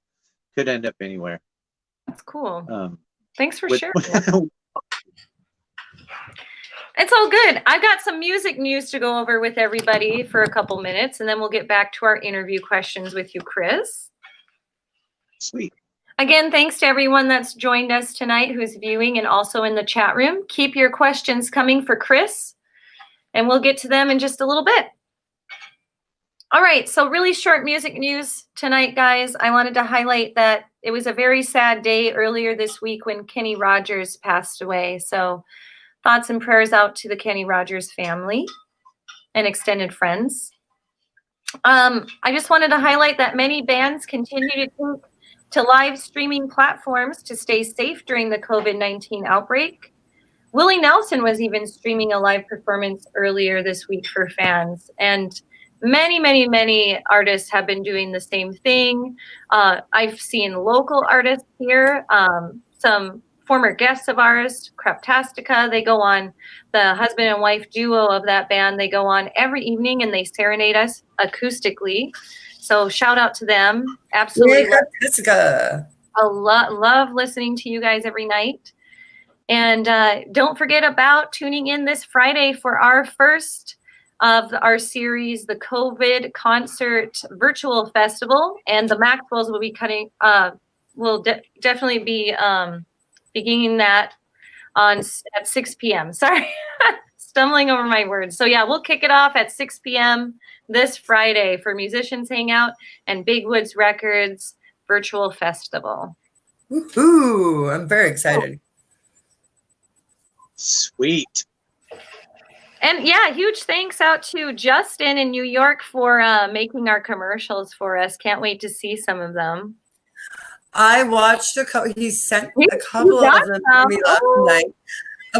Could end up anywhere. That's cool. Thanks for sharing. It's all good. I've got some music news to go over with everybody for a couple minutes, and then we'll get back to our interview questions with you, Chris. Sweet. Again, thanks to everyone that's joined us tonight who's viewing and also in the chat room. Keep your questions coming for Chris, and we'll get to them in just a little bit. All right, so really short music news tonight, guys. I wanted to highlight that it was a very sad day earlier this week when Kenny Rogers passed away. So thoughts and prayers out to the Kenny Rogers family and extended friends. I just wanted to highlight that many bands continue to take to live streaming platforms to stay safe during the COVID-19 outbreak. Willie Nelson was even streaming a live performance earlier this week for fans. And many artists have been doing the same thing. I've seen local artists here, some former guests of ours, Craptastica. They go on, the husband and wife duo of that band. They go on every evening and they serenade us acoustically. So shout out to them. Absolutely. Craptastica. Love listening to you guys every night. And don't forget about tuning in this Friday for our first of our series, the COVID Concert Virtual Festival. And the Maxwells will be definitely be beginning that at 6 p.m. Sorry, stumbling over my words. So yeah, we'll kick it off at 6 p.m. this Friday for Musicians Hangout and Big Woods Records Virtual Festival. Ooh, I'm very excited. Sweet. And yeah, huge thanks out to Justin in New York for making our commercials for us. Can't wait to see some of them. I watched a couple. He sent a couple of them to me last night.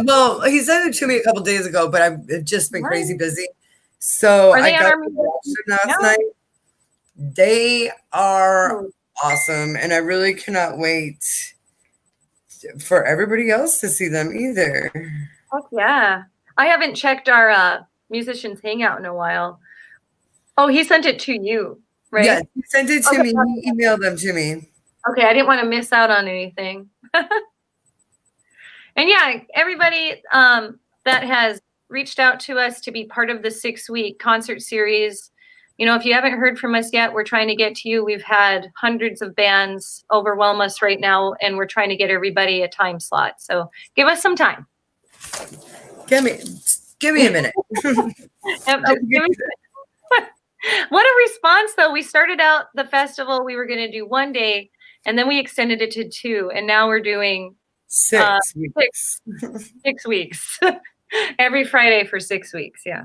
Well, he sent it to me a couple days ago, but I've just been crazy busy. So I got to watch them last night. They are awesome, and I really cannot wait for everybody else to see them either. Heck yeah. I haven't checked our Musicians Hangout in a while. Oh, he sent it to you, right? Yes, he sent it to me. He emailed them to me. Okay, I didn't want to miss out on anything. And yeah, everybody that has reached out to us to be part of the 6-week concert series, if you haven't heard from us yet, we're trying to get to you. We've had hundreds of bands overwhelm us right now, and we're trying to get everybody a time slot. So give us some time. Give me a minute. What a response, though. We started out the festival, we were going to do 1 day, and then we extended it to 2, and now we're doing 6 weeks. 6 weeks. Every Friday for 6 weeks, yeah.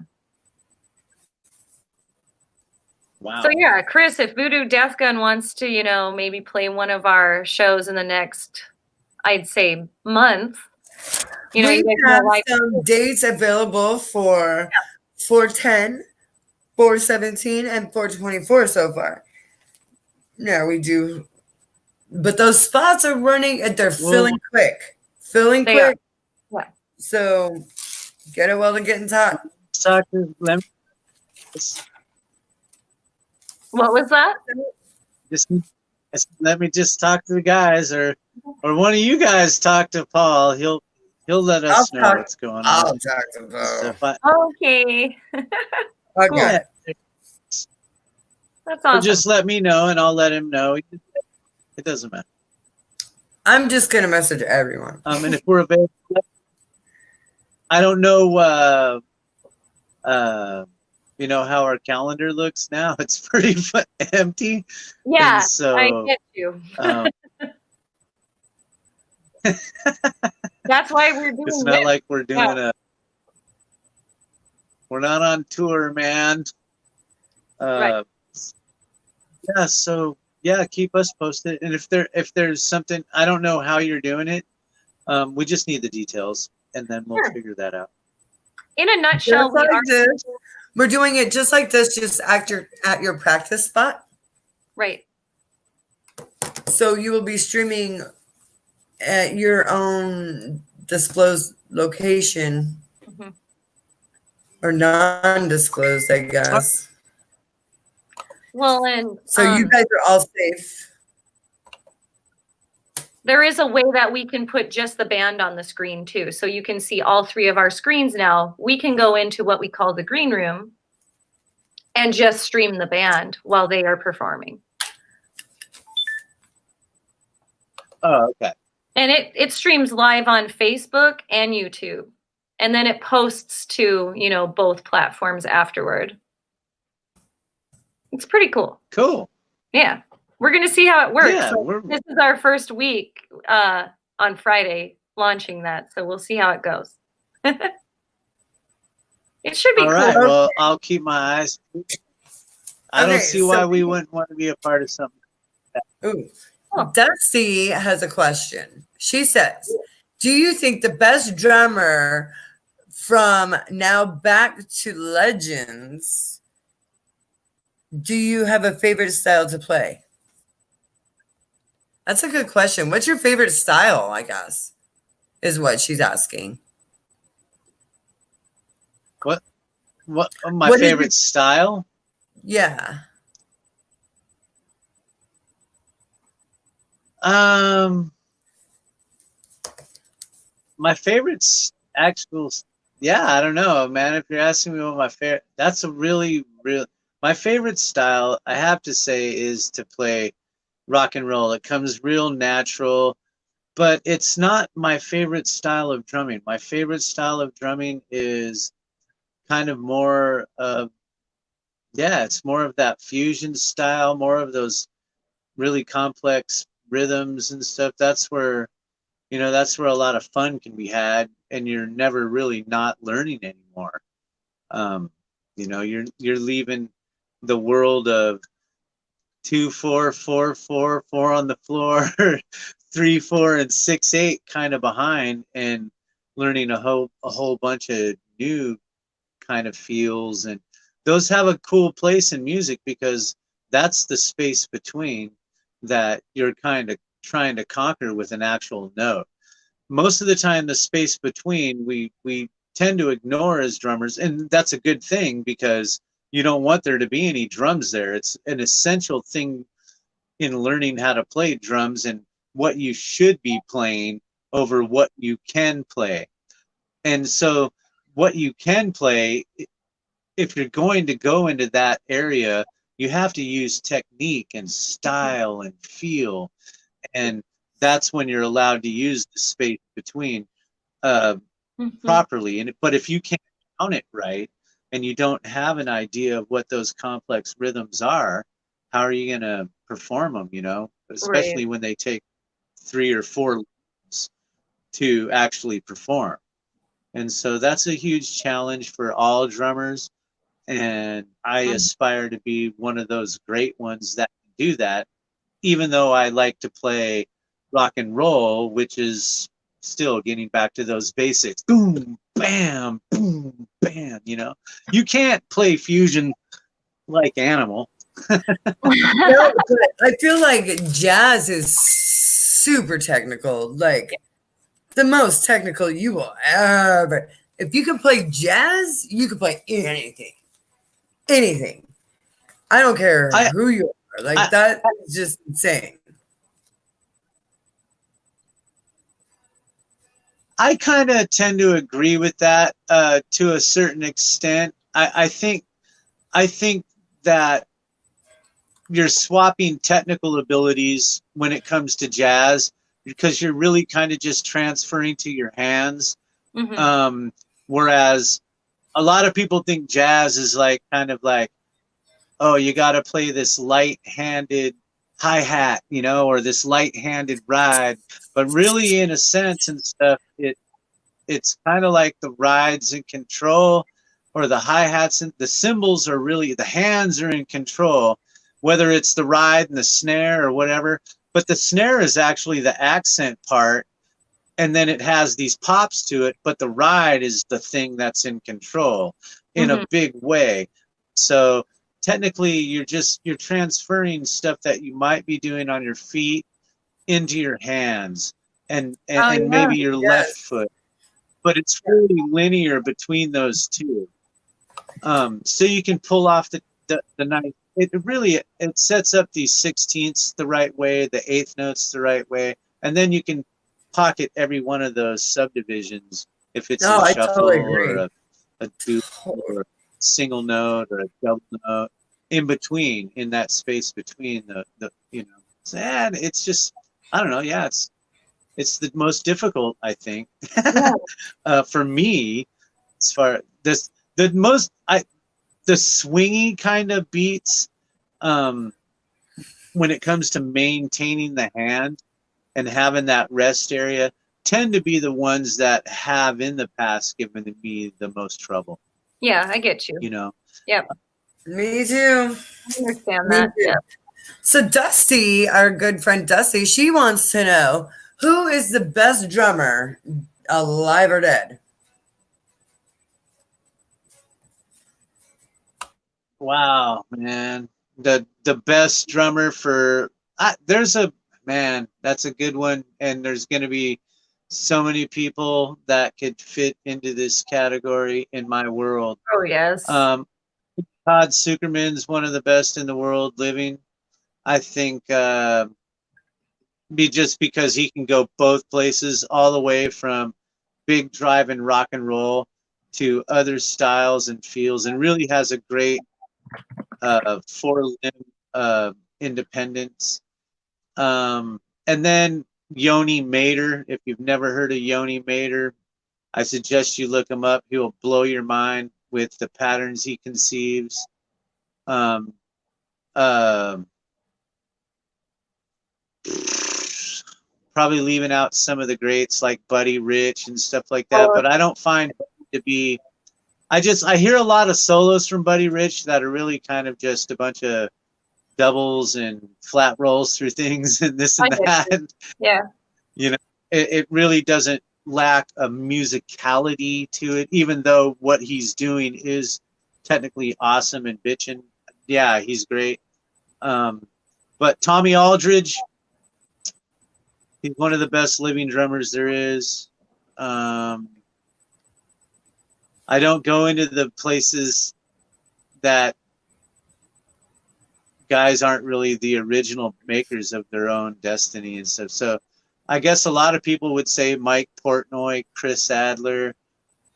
Wow. So yeah, Chris, if Voodoo Death Gun wants to, maybe play one of our shows in the next, I'd say, month, you We guys have know, like, some dates available for 410, 417, and 424 so far. Yeah, we do. But those spots are running and they're filling quick. Filling They are. quick. Yeah. So get it while they're getting top. What was that? Let me just talk to the guys, or one of you guys talk to Paul. He'll let us know what's going I'll on. talk to Paul. Okay. Okay. That's awesome. Just let me know and I'll let him know. It doesn't matter. I'm just gonna message everyone. And if we're available, I don't know. How our calendar looks now. It's pretty empty. Yeah, and so I get you. That's why we're doing it's not this. like we're doing we're not on tour, man. Right. Yeah, so yeah, keep us posted. And if there's something, I don't know how you're doing it. We just need the details and then we'll figure that out. In a nutshell, we're doing it just like this, just at your practice spot. Right. So you will be streaming at your own disclosed location, or non-disclosed, I guess. Well, and so you guys are all safe. There is a way that we can put just the band on the screen too. So you can see all three of our screens now. We can go into what we call the green room and just stream the band while they are performing. Oh, okay. And it streams live on Facebook and YouTube. And then it posts to, both platforms afterward. It's pretty cool. Cool. Yeah. We're going to see how it works. Yeah, so this is our first week on Friday launching that. So we'll see how it goes. It should be all cool. Right. Well, I'll keep my eyes. I don't see why we wouldn't want to be a part of something like that. Ooh. Dusty has a question. She says, do you think the best drummer from now back to Legends, do you have a favorite style to play? That's a good question. What's your favorite style, I guess, is what she's asking. What my favorite style? Yeah. My favorite's actual, I don't know, man. If you're asking me what my favorite, that's a really, my favorite style, I have to say, is to play rock and roll. It comes real natural, but it's not my favorite style of drumming. My favorite style of drumming is kind of more of, it's more of that fusion style, more of those really complex rhythms and stuff. That's where a lot of fun can be had, and you're never really not learning anymore. You're leaving the world of 2-4-4-4-4 on the floor, 3-4 and 6-8 kind of behind, and learning a whole bunch of new kind of feels, and those have a cool place in music because that's the space between that you're kind of trying to conquer with an actual note. Most of the time, the space between we tend to ignore as drummers, and that's a good thing because you don't want there to be any drums there. It's an essential thing in learning how to play drums and what you should be playing over what you can play. And so what you can play, if you're going to go into that area, you have to use technique and style and feel, and that's when you're allowed to use the space between properly. But if you can't count it right and you don't have an idea of what those complex rhythms are, how are you going to perform them, especially when they take 3 or 4 levels to actually perform. And so that's a huge challenge for all drummers. And I aspire to be one of those great ones that can do that, even though I like to play rock and roll, which is still getting back to those basics. Boom, bam, boom, bam, you know. You can't play fusion like Animal. No, but I feel like jazz is super technical, like the most technical you will ever. If you can play jazz, you can play anything. Anything. I don't care who you are. Like that is just insane. I kind of tend to agree with that to a certain extent. I think that you're swapping technical abilities when it comes to jazz because you're really kind of just transferring to your hands. Whereas a lot of people think jazz is like kind of like, oh, you got to play this light-handed hi-hat, you know, or this light-handed ride. But really, in a sense and stuff, it's kind of like the ride's in control, or the hi-hats and the cymbals are really, the hands are in control, whether it's the ride and the snare or whatever. But the snare is actually the accent part, and then it has these pops to it, but the ride is the thing that's in control in a big way. So technically you're transferring stuff that you might be doing on your feet into your hands and maybe your left foot, but it's really linear between those two. So you can pull off the nice, it sets up these 16ths the right way, the 8th notes the right way, and then you can pocket every one of those subdivisions if it's a shuffle or a dupe or a single note or a double note in between, in that space between the you know. And it's just, I don't know, yeah, it's the most difficult, I think. For me, as far the swingy kind of beats, when it comes to maintaining the hand and having that rest area, tend to be the ones that have in the past given me the most trouble. Yeah, I get you. You know? Yep. Me too. I understand that. Yeah. So Dusty, our good friend Dusty, she wants to know, who is the best drummer, alive or dead? Wow, man. The best drummer for that's a good one, and there's going to be so many people that could fit into this category in my world. Oh yes. Todd Zuckerman's one of the best in the world living. I think just because he can go both places, all the way from big drive and rock and roll to other styles and feels, and really has a great four-limb independence. And then Yoni Mater, if you've never heard of Yoni Mater, I suggest you look him up. He will blow your mind with the patterns he conceives. Probably leaving out some of the greats like Buddy Rich and stuff like that, but I don't find it to be. I hear a lot of solos from Buddy Rich that are really kind of just a bunch of doubles and flat rolls through things and this and that. Yeah. You know, it really doesn't lack a musicality to it, even though what he's doing is technically awesome and bitchin'. Yeah, he's great. But Tommy Aldridge, he's one of the best living drummers there is. I don't go into the places that guys aren't really the original makers of their own destiny and stuff. So I guess a lot of people would say Mike Portnoy, Chris Adler,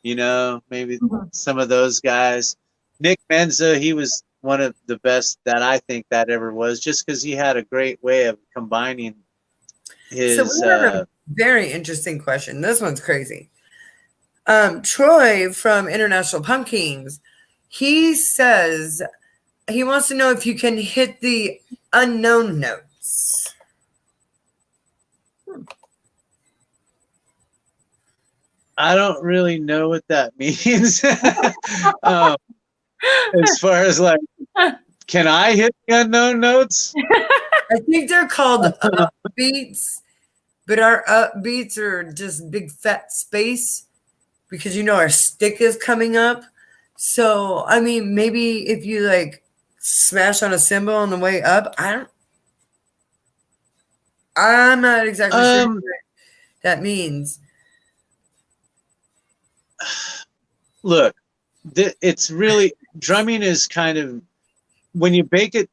you know, maybe some of those guys. Nick Menza, he was one of the best that I think that ever was, just because he had a great way of combining his. So we have a very interesting question. This one's crazy. Troy from International Pumpkins, he says he wants to know if you can hit the unknown notes. I don't really know what that means. as far as like, can I hit the unknown notes? I think they're called upbeats, but our upbeats are just big fat space because our stick is coming up. So I mean, maybe if you like smash on a cymbal on the way up, I'm not exactly sure what that means. Look, it's really, drumming is kind of, when you bake it,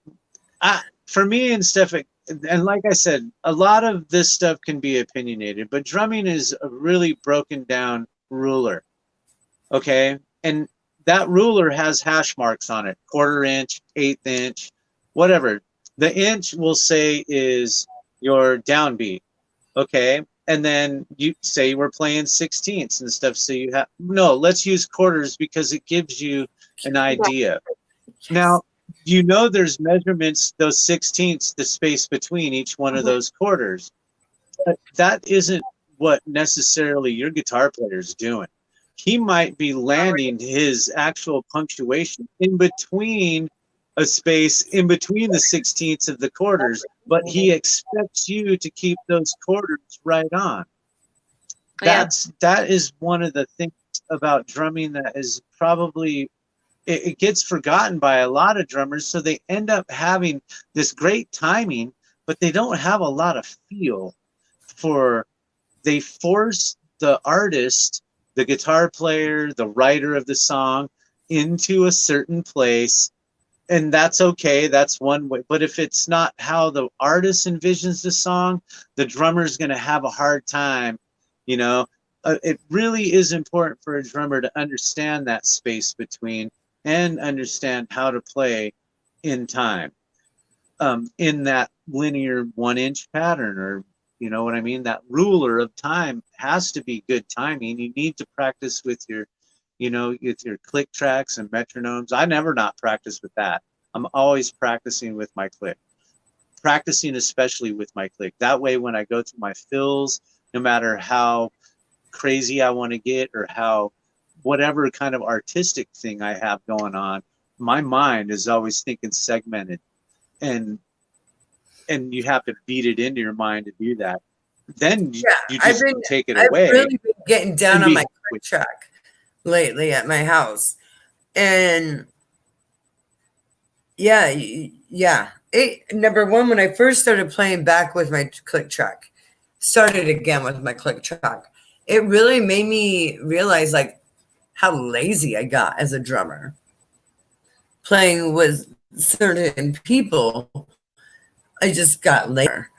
for me and stuff, and like I said, a lot of this stuff can be opinionated, but drumming is a really broken down ruler. Okay. And that ruler has hash marks on it, 1/4 inch, 1/8 inch, whatever. The inch will say is your downbeat. Okay. And then you say we're playing 16ths and stuff. So you have, no, let's use quarters because it gives you an idea. Now, there's measurements, those 16ths, the space between each one of those quarters. But that isn't what necessarily your guitar player is doing. He might be landing his actual punctuation in between a space in between the 16ths of the quarters, but he expects you to keep those quarters right on. That is one of the things about drumming that is probably, it gets forgotten by a lot of drummers. So they end up having this great timing, but they don't have a lot of feel for, they force the artist, the guitar player, the writer of the song into a certain place. And that's okay. That's one way. But if it's not how the artist envisions the song, the drummer's going to have a hard time. It really is important for a drummer to understand that space between and understand how to play in time, in that linear 1-inch pattern, or you know what I mean? That ruler of time has to be good timing. You need to practice with your, with your click tracks and metronomes. I never not practice with that. I'm always practicing with my click. Practicing especially with my click. That way when I go through my fills, no matter how crazy I want to get or how whatever kind of artistic thing I have going on, my mind is always thinking segmented. And you have to beat it into your mind to do that. Then you just take it away. I've really been getting down on my click track lately at my house. And number one, when I first started playing back with my click track, started again with my click track, it really made me realize like how lazy I got as a drummer. Playing with certain people, I just got later.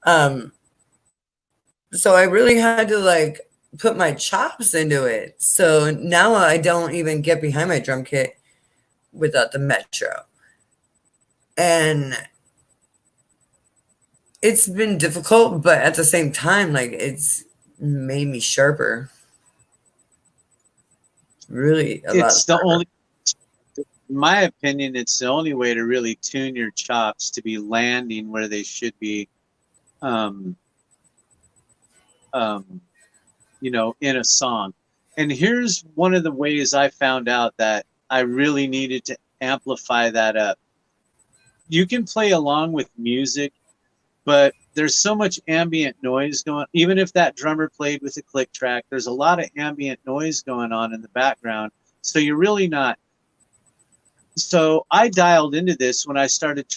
So I really had to like put my chops into it. So now I don't even get behind my drum kit without the Metro. And it's been difficult, but at the same time, like it's made me sharper. Really, it's the only, in my opinion, it's the only way to really tune your chops to be landing where they should be, in a song. And here's one of the ways I found out that I really needed to amplify that up. You can play along with music, but there's so much ambient noise going on. Even if that drummer played with a click track, there's a lot of ambient noise going on in the background. So you're really not. So I dialed into this when I started,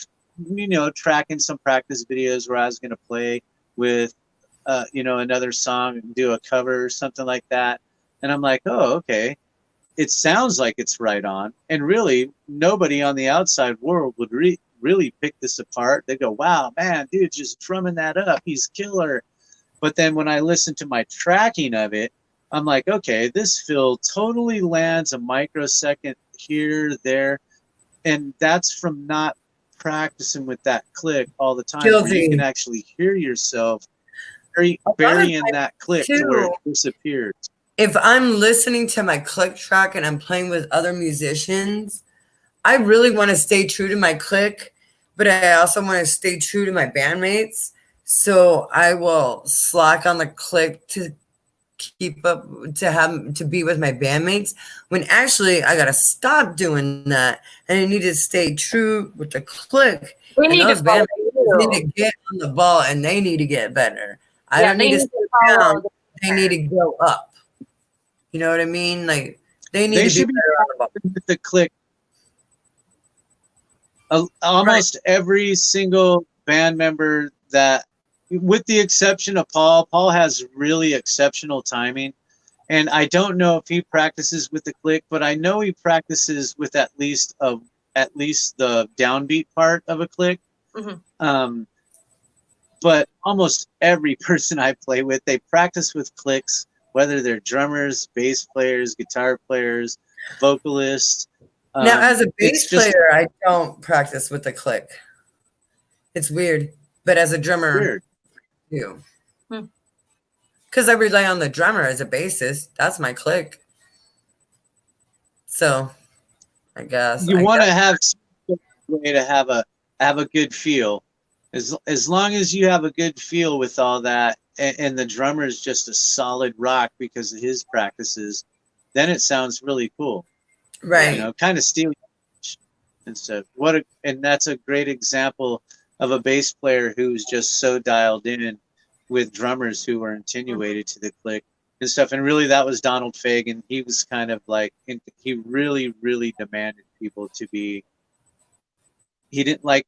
tracking some practice videos where I was going to play with, another song and do a cover or something like that. And I'm like, oh, okay. It sounds like it's right on. And really, nobody on the outside world would really pick this apart. They go, wow, man, dude, just drumming that up. He's killer. But then when I listen to my tracking of it, I'm like, okay, this fill totally lands a microsecond here, there. And that's from not practicing with that click all the time. Where you can actually hear yourself burying that click to where it disappears. If I'm listening to my click track and I'm playing with other musicians, I really want to stay true to my click, but I also want to stay true to my bandmates. So I will slack on the click to keep up to be with my bandmates, when actually I gotta stop doing that and I need to stay true with the clique. We And need those to follow bandmates need you. to get on the ball and they need to get better. I Yeah, don't they need to need stay to follow down. the They need to go up. You know what I mean? Like they need They to be should be better on the ball. with the click. Almost every single band member that, with the exception of Paul has really exceptional timing. And I don't know if he practices with the click, but I know he practices with at least the downbeat part of a click. Mm-hmm. But almost every person I play with, they practice with clicks, whether they're drummers, bass players, guitar players, vocalists. Now, as a bass it's just player, I don't practice with the click. It's weird, but as a drummer, weird. I do. Because I rely on the drummer as a bassist. That's my click. So, I guess You want to have some way to have a good feel. As long as you have a good feel with all that, and the drummer is just a solid rock because of his practices, then it sounds really cool. Right. You know, kind of stealing and stuff. And that's a great example of a bass player who's just so dialed in with drummers who are attenuated to the click and stuff. And really, that was Donald Fagen. He was kind of like, he really, really demanded people to be. He didn't like.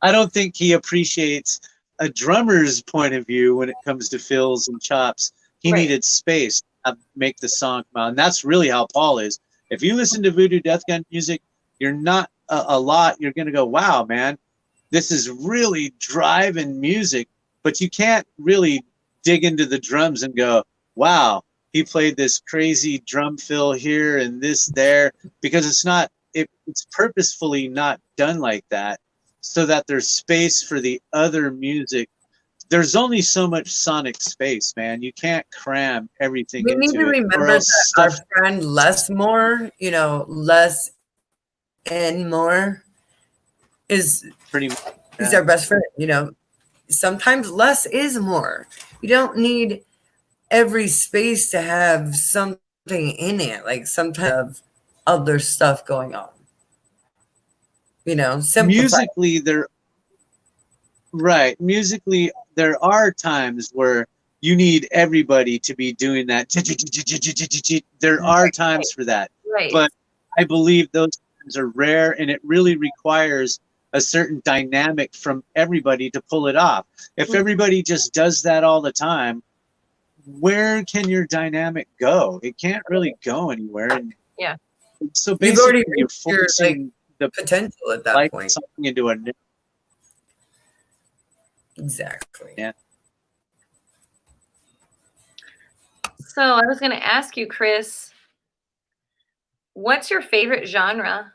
I don't think he appreciates a drummer's point of view when it comes to fills and chops. He needed space to make the song come out, and that's really how Paul is. If you listen to Voodoo Death Gun music, you're not a lot. You're gonna go, wow, man, this is really driving music, but you can't really dig into the drums and go, wow, he played this crazy drum fill here and this there, because it's not. It's purposefully not done like that, so that there's space for the other music. There's only so much sonic space, man. You can't cram everything We need into to it. remember that our friend less more, less and more is pretty much, he's our best friend. Sometimes less is more. You don't need every space to have something in it, like some type of other stuff going on. Musically, musically, there are times where you need everybody to be doing that. There are times for that. Right. But I believe those times are rare, and it really requires a certain dynamic from everybody to pull it off. If everybody just does that all the time, where can your dynamic go? It can't really go anywhere. And yeah. So basically, you're forcing the potential at that point something into a new. Exactly. Yeah. So I was going to ask you, Chris, what's your favorite genre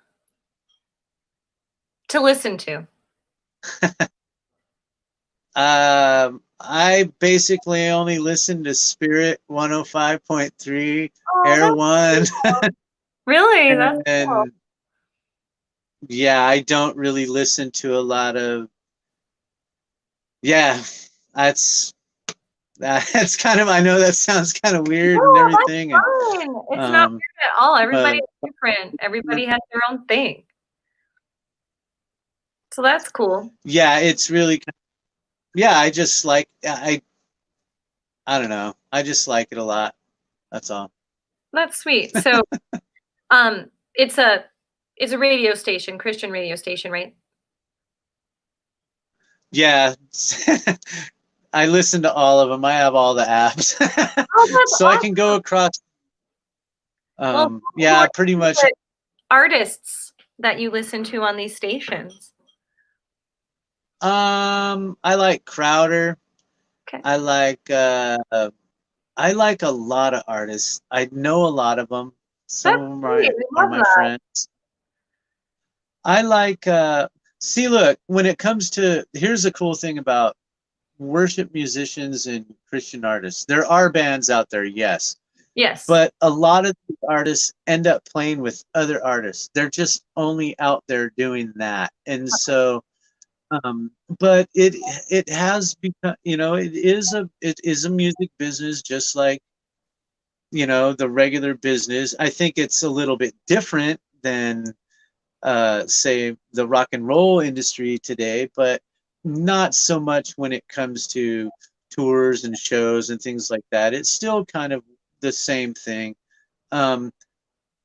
to listen to? I basically only listen to Spirit 105.3, Air One. Really? That's cool. Yeah, I don't really listen to a lot of. Yeah, that's kind of. I know that sounds kind of weird and everything. That's fine. It's not weird at all. Everybody's different. Everybody has their own thing. So that's cool. Yeah, it's really. Yeah, I just like I don't know. I just like it a lot. That's all. That's sweet. So, it's a radio station, Christian radio station, right? Yeah. I listen to all of them. I have all the apps. So I can go across. Yeah, pretty much. Artists that you listen to on these stations? I like Crowder. Okay. I like a lot of artists. I know a lot of them. Some of them are my friends. I like see, look, when it comes to, here's the cool thing about worship musicians and Christian artists. There are bands out there, yes. Yes. But a lot of these artists end up playing with other artists. They're just only out there doing that. And so But it has become, it is a music business, just like, the regular business. I think it's a little bit different than, say, the rock and roll industry today, but not so much when it comes to tours and shows and things like that. It's still kind of the same thing. Um,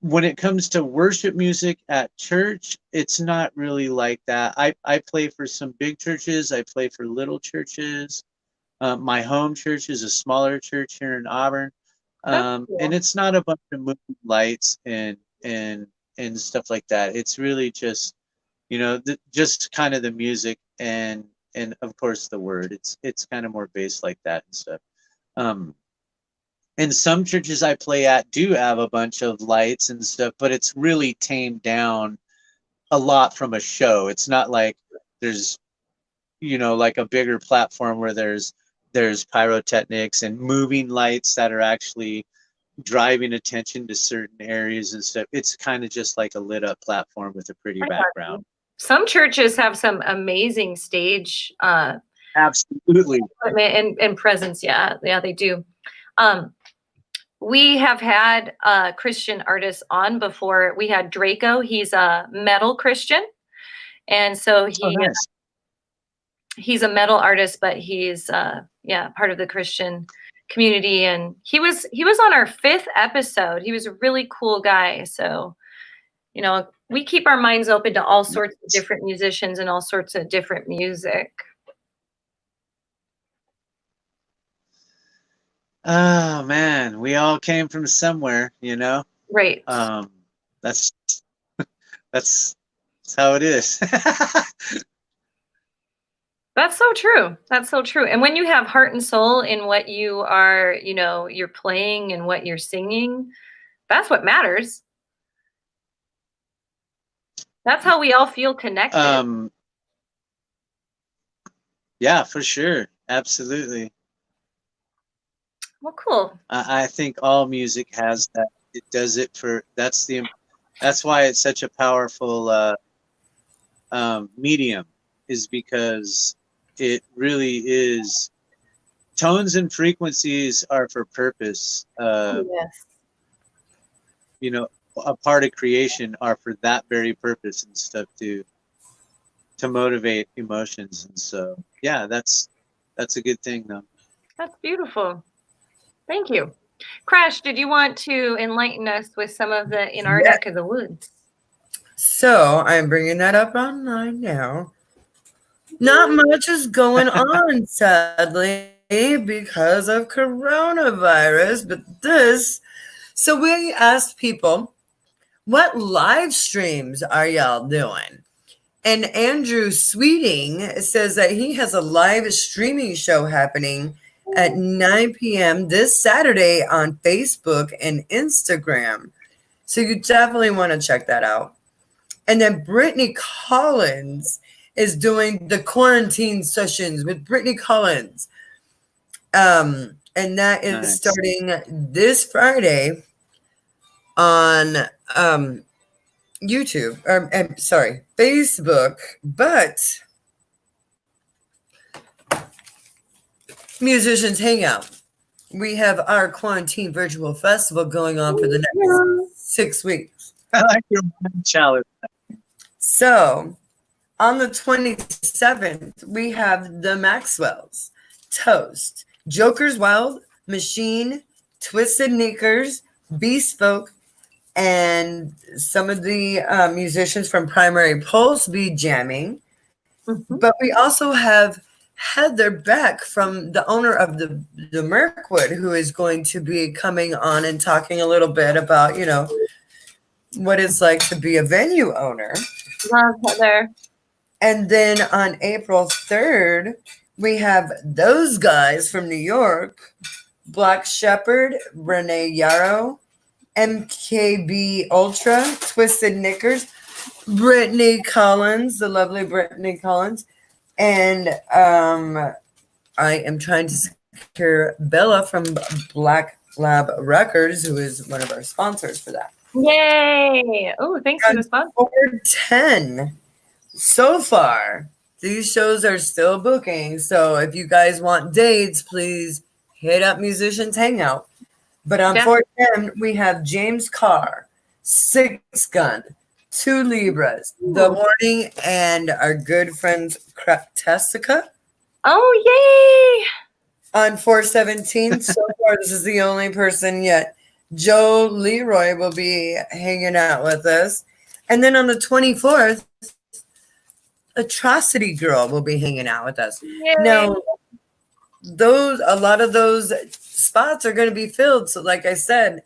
when it comes to worship music at church, it's not really like that. I play for some big churches. I play for little churches. My home church is a smaller church here in Auburn. That's cool. And it's not a bunch of moving lights and stuff like that. It's really just, just kind of the music and of course the word. It's kind of more based like that and stuff. And some churches I play at do have a bunch of lights and stuff, but it's really tamed down a lot from a show. It's not like there's, like a bigger platform where there's pyrotechnics and moving lights that are actually driving attention to certain areas and stuff. It's kind of just like a lit up platform with a pretty background. Some churches have some amazing stage Absolutely. equipment and presence. Yeah, they do. We have had Christian artists on before. We had Draco. He's a metal Christian, and so he's a metal artist, but he's part of the Christian community. And he was on our 5th episode. He was a really cool guy. So, we keep our minds open to all sorts of different musicians and all sorts of different music. Oh man, we all came from somewhere, Right. That's how it is. That's so true. That's so true. And when you have heart and soul in what you are, you're playing and what you're singing, that's what matters. That's how we all feel connected. Yeah, for sure. Absolutely. Well, cool. I think all music has that. It does it that's why it's such a powerful medium, is because it really is. Tones and frequencies are for purpose. Yes. A part of creation are for that very purpose and stuff, to motivate emotions. And so, yeah, that's a good thing, though. That's beautiful. Thank you. Crash, did you want to enlighten us with some of the In Our Neck of the Woods? So I'm bringing that up online now. Not much is going on, sadly, because of coronavirus, but so we asked people, what live streams are y'all doing? And Andrew Sweeting says that he has a live streaming show happening at 9 p.m. this Saturday on Facebook and Instagram. So you definitely want to check that out. And then Brittany Collins is doing the quarantine sessions with Brittany Collins. And that is starting this Friday on YouTube, Facebook, but Musicians Hangout. We have our quarantine virtual festival going on for the next 6 weeks. I like your challenge. So on the 27th, we have the Maxwells, Toast, Joker's Wild, Machine, Twisted Knickers, Bespoke, and some of the musicians from Primary Pulse be jamming. Mm-hmm. But we also have Heather Beck, from the owner of the Mirkwood, who is going to be coming on and talking a little bit about, what it's like to be a venue owner. Love Heather. And then on April 3rd, we have those guys from New York, Black Shepherd, Renee Yarrow, MKB Ultra, Twisted Knickers, Brittany Collins, the lovely Brittany Collins, and I am trying to secure Bella from Black Lab Records, who is one of our sponsors for that. Yay! Oh, thanks for the sponsor. 10 so far. these shows are still booking. So if you guys want dates, please hit up Musicians Hangout. But on 410, we have James Carr, Six Gun, Two Libras, The Warning, and our good friend Tessica. Oh, yay! On 417, so far, this is the only person yet. Joe Leroy will be hanging out with us. And then on the 24th, Atrocity Girl will be hanging out with us. Yay. Now, a lot of those spots are going to be filled. So like I said,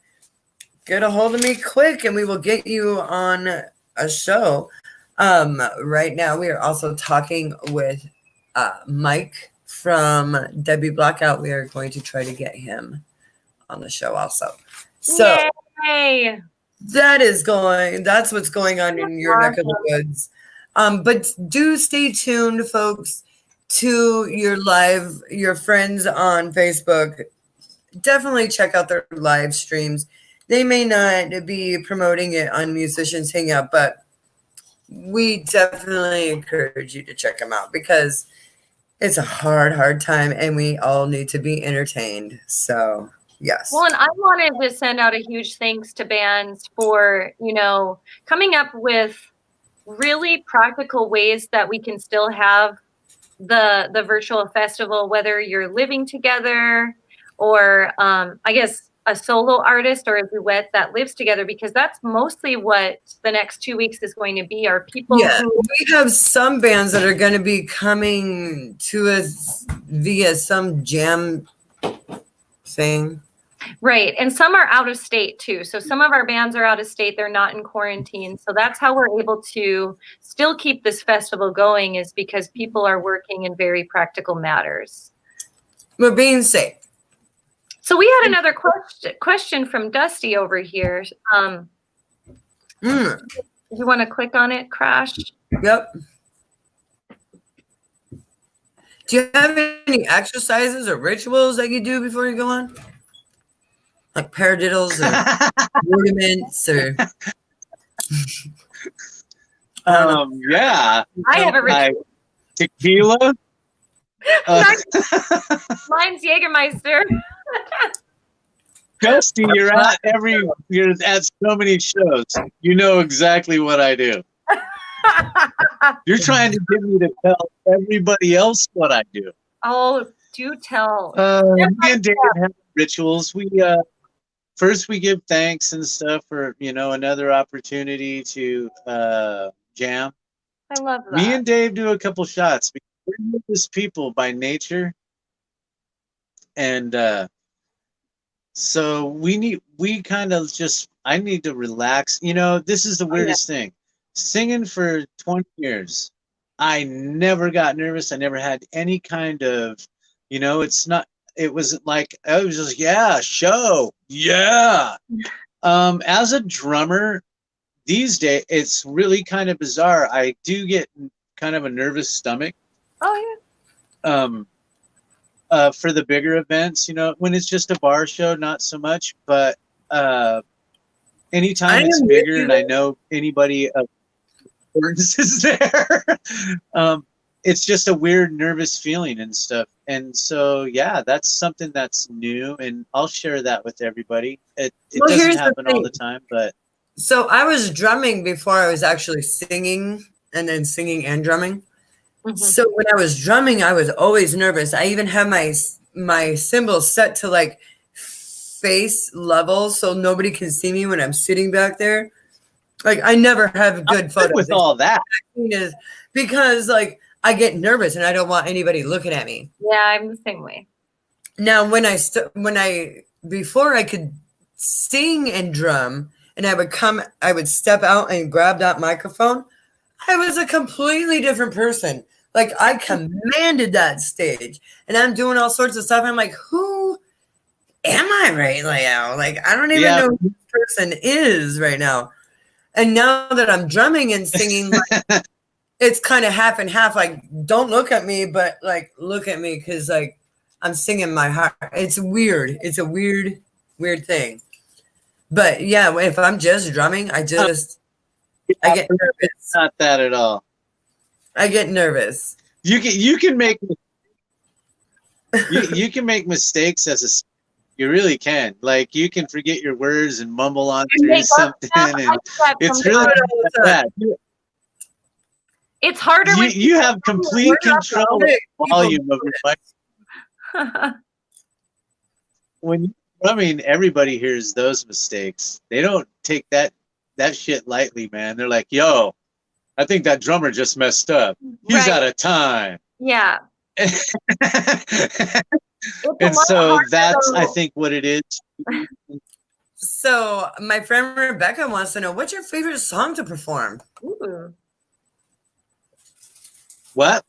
get a hold of me quick and we will get you on a show. Right now, we are also talking with Mike from Debbie Blackout. We are going to try to get him on the show also. So Yay. that's what's going on in your neck of the woods. But do stay tuned, folks, to your friends on Facebook. Definitely check out their live streams. They may not be promoting it on Musicians Hangout, but we definitely encourage you to check them out because it's a hard time and we all need to be entertained. So, yes. Well, and I wanted to send out a huge thanks to bands for, coming up with really practical ways that we can still have the virtual festival, whether you're living together or I guess a solo artist or a duet that lives together, because that's mostly what the next 2 weeks is going to be, are people we have some bands that are going to be coming to us via some jam thing. Right. And some are out of state too. So some of our bands are out of state. They're not in quarantine. So that's how we're able to still keep this festival going, is because people are working in very practical matters. We're being safe. So we had another question from Dusty over here. You want to click on it, Crash? Yep. Do you have any exercises or rituals that you do before you go on? Like paradiddles or rudiments or yeah. I have a ritual. Tequila. Mine's Jägermeister. Dusty, you're at so many shows. You know exactly what I do. You're trying to get me to tell everybody else what I do. Oh, do tell. Me and David have rituals. We first we give thanks and stuff for another opportunity to jam. I love that. Me and Dave do a couple shots because we're nervous people by nature, and so I need to relax. This is the weirdest thing. Singing for 20 years, I never got nervous. I never had any kind of, it was like, I was just, show. Yeah. As a drummer these days, it's really kind of bizarre. I do get kind of a nervous stomach. Oh, yeah. For the bigger events, when it's just a bar show, not so much, but anytime it's bigger and I know anybody of importance is there, it's just a weird nervous feeling and stuff. And so, that's something that's new, and I'll share that with everybody. It doesn't happen all the time, but. So I was drumming before I was actually singing, and then singing and drumming. Mm-hmm. So when I was drumming, I was always nervous. I even have my cymbals set to like face level so nobody can see me when I'm sitting back there. Like I never have good photos with all that. Because like I get nervous and I don't want anybody looking at me. Yeah, I'm the same way. Now before I could sing and drum and I would step out and grab that microphone, I was a completely different person. Like I commanded that stage and I'm doing all sorts of stuff. I'm like, who am I right now? Like, I don't even know who this person is right now. And now that I'm drumming and singing, like, it's kind of half and half. Like, don't look at me, but like, look at me. Cause like, I'm singing my heart. It's weird. It's a weird thing. But yeah, if I'm just drumming, I get nervous. Not that at all. I get nervous. You can make you can make mistakes as a you really can. Like you can forget your words and mumble on through something, and it's really bad. It's harder when you have complete control of the volume of your mic. When you're drumming, everybody hears those mistakes. They don't take that shit lightly, man. They're like, "Yo, I think that drummer just messed up. He's out of time." Yeah. And so that's, I think, what it is. So my friend Rebecca wants to know, what's your favorite song to perform? Ooh. What?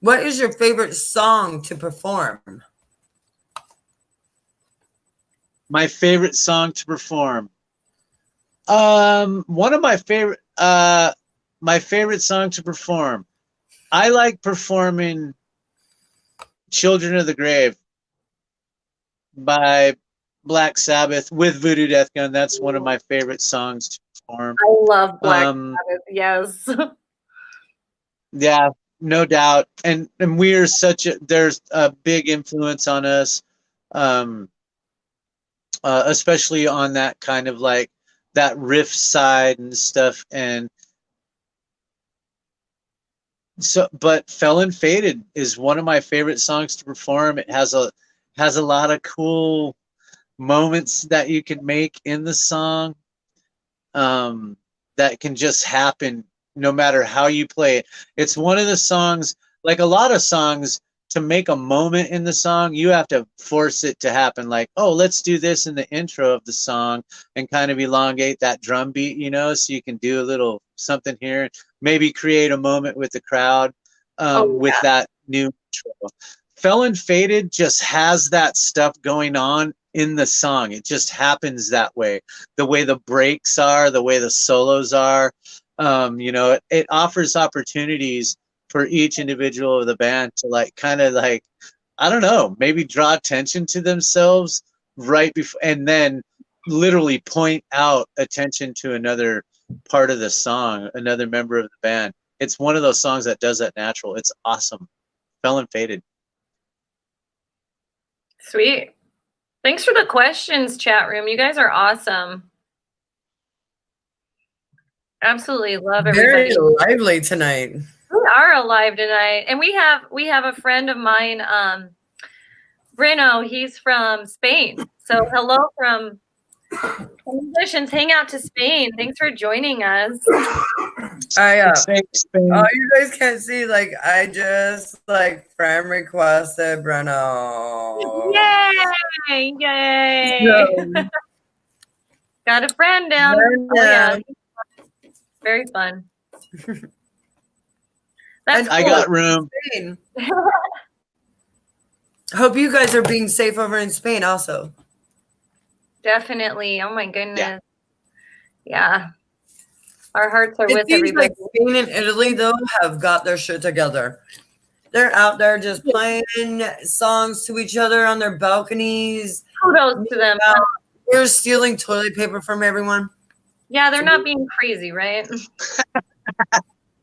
What is your favorite song to perform? My favorite song to perform. One of my favorite song to perform. I like performing Children of the Grave by Black Sabbath with Voodoo Death Gun. That's one of my favorite songs to perform. I love Black Sabbath. Yes. Yeah, no doubt. And we are there's a big influence on us, especially on that kind of like that riff side and stuff. And so, but Felon Faded is one of my favorite songs to perform. It has a lot of cool moments that you can make in the song, that can just happen no matter how you play it. It's one of the songs, like a lot of songs, to make a moment in the song, you have to force it to happen. Like, oh, let's do this in the intro of the song and kind of elongate that drum beat, so you can do a little something here, maybe create a moment with the crowd, with that new intro. Felon Faded just has that stuff going on in the song. It just happens that way. The way the breaks are, the way the solos are, it offers opportunities for each individual of the band to like kind of like, I don't know, maybe draw attention to themselves right before, and then literally point out attention to another part of the song, another member of the band. It's one of those songs that does that natural. It's awesome. Felon Faded. Sweet. Thanks for the questions, chat room. You guys are awesome. Absolutely love everybody. Very lively tonight. We are alive tonight, and we have a friend of mine, Breno. He's from Spain. So hello from Musicians Hangout to Spain. Thanks for joining us. You guys can't see, like I just like friend requested Breno. Yay! Yay! Got a friend down. Oh, yeah. Very fun. That's cool. I got room. Hope you guys are being safe over in Spain also. Definitely. Oh my goodness. Yeah. Our hearts are with everybody. Like Spain and Italy, though, have got their shit together. They're out there just playing songs to each other on their balconies. Kudos to them. They're stealing toilet paper from everyone. Yeah, they're not being crazy, right?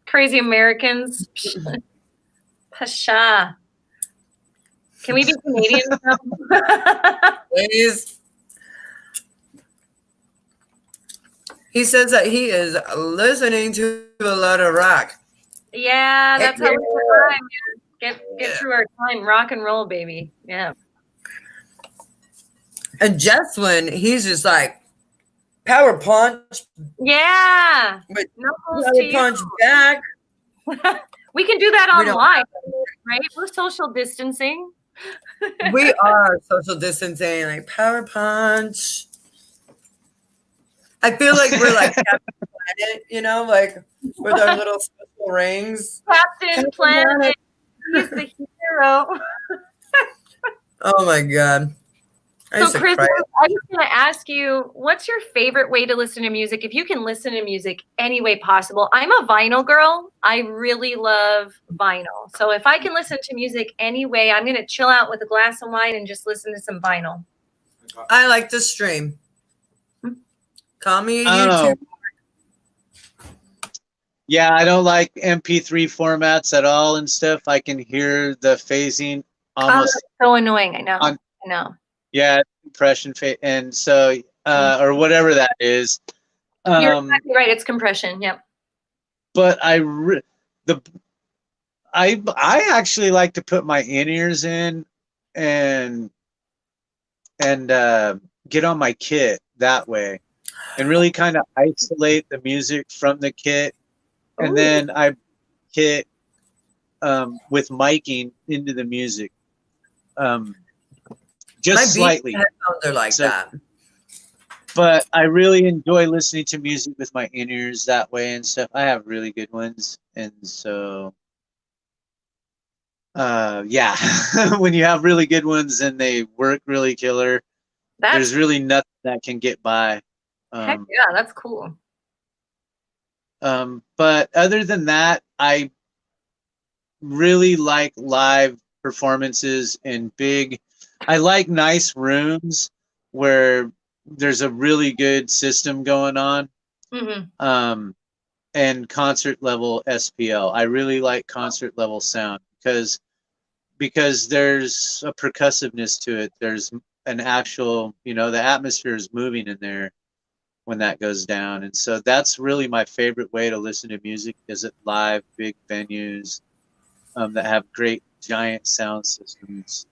Crazy Americans. Pasha. Can we be Canadian? Please. He says that he is listening to a lot of rock. Yeah, that's how we survive. Get through our time. Rock and roll, baby. Yeah. And Jesslyn, he's just like power punch. Yeah. Power punch back. We can do that online, right? We're social distancing. We are social distancing, like power punch. I feel like we're like Captain Planet, like with our little special rings. Captain Planet. He's the hero. Oh my God. So Chris, I just want to ask you, what's your favorite way to listen to music? If you can listen to music any way possible. I'm a vinyl girl. I really love vinyl. So if I can listen to music any way, I'm going to chill out with a glass of wine and just listen to some vinyl. I like to stream. Call me a YouTube. Yeah, I don't like MP3 formats at all and stuff. I can hear the phasing Oh, almost that's so annoying. I know. on. I know. Yeah, compression and so or whatever that is. You're exactly right. It's compression. Yep. But I actually like to put my in-ears in and get on my kit that way and really kind of isolate the music from the kit, and Ooh. then I kit with miking into the music, just My slightly. headphones are like that. But I really enjoy listening to music with my in-ears that way and stuff. I have really good ones, and so yeah, when you have really good ones and they work really killer, there's really nothing that can get by. Heck yeah, that's cool. But other than that, I really like live performances in big. I like nice rooms where there's a really good system going on. Mm-hmm. And concert level SPL. I really like concert level sound because there's a percussiveness to it. There's an actual, the atmosphere is moving in there when that goes down. And so that's really my favorite way to listen to music, is at live big venues that have great giant sound systems.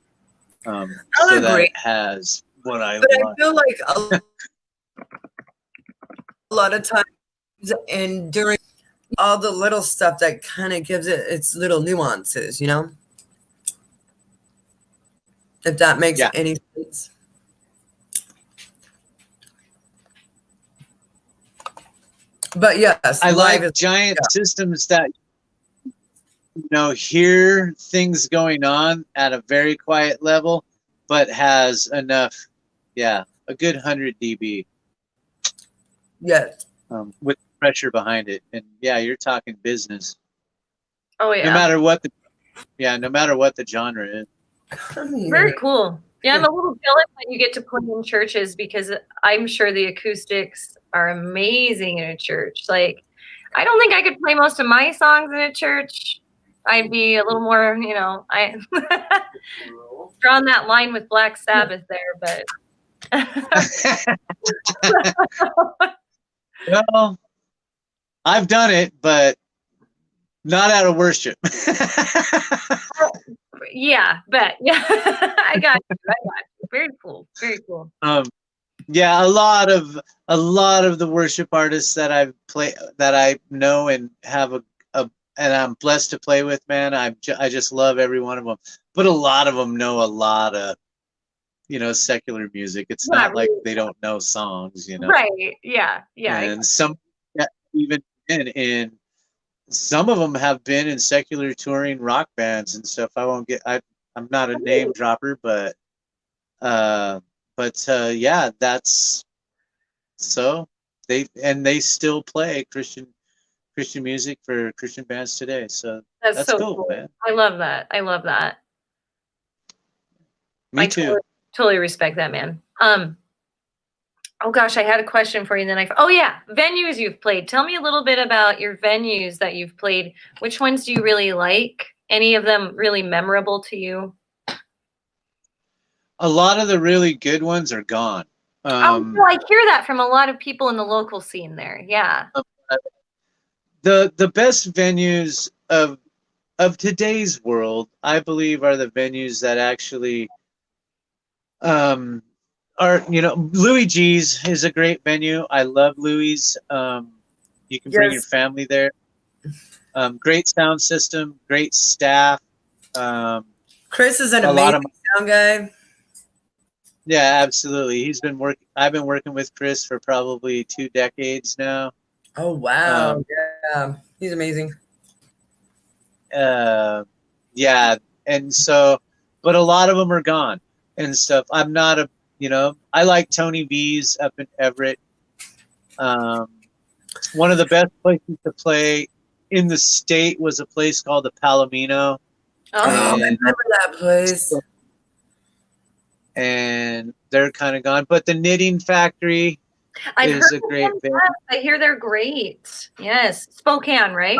So that it has what I but want. I feel like a lot of times and during all the little stuff that kind of gives it its little nuances, if that makes any sense. But yes, I like giant systems that hear things going on at a very quiet level, but has enough, a good 100 dB. Yes. With pressure behind it, and you're talking business. Oh yeah. No matter what the genre is. Very cool. Yeah, I'm a little jealous that you get to play in churches, because I'm sure the acoustics are amazing in a church. Like, I don't think I could play most of my songs in a church. I'd be a little more, I drawn that line with Black Sabbath there, but well, I've done it, but not out of worship. Yeah, bet. Yeah, I got you. Very cool. Very cool. Yeah, a lot of the worship artists that I know and have and I'm blessed to play with, man. I just love every one of them. But a lot of them know a lot of, secular music. It's not like they don't know songs, Right. Yeah. Yeah. And some even in some of them have been in secular touring rock bands and stuff. I'm not a name dropper, but yeah, that's so they still play Christian music for Christian bands today. So that's so cool, man. I love that. Me too. Totally respect that, man. Oh gosh, I had a question for you. And then venues you've played. Tell me a little bit about your venues that you've played. Which ones do you really like? Any of them really memorable to you? A lot of the really good ones are gone. I hear that from a lot of people in the local scene there. Yeah. The best venues of today's world, I believe, are the venues that actually are, Louis G's is a great venue. I love Louis. You can bring your family there. Great sound system, great staff. Chris is an amazing sound guy. Yeah, absolutely. I've been working with Chris for probably 2 decades now. Oh wow. Yeah. He's amazing. Yeah. And so, but a lot of them are gone and stuff. I'm not I like Tony V's up in Everett. One of the best places to play in the state was a place called the Palomino. I remember that place. And they're kind of gone. But the Knitting Factory I've is heard a great them. venue. I hear they're great. Yes, Spokane, right?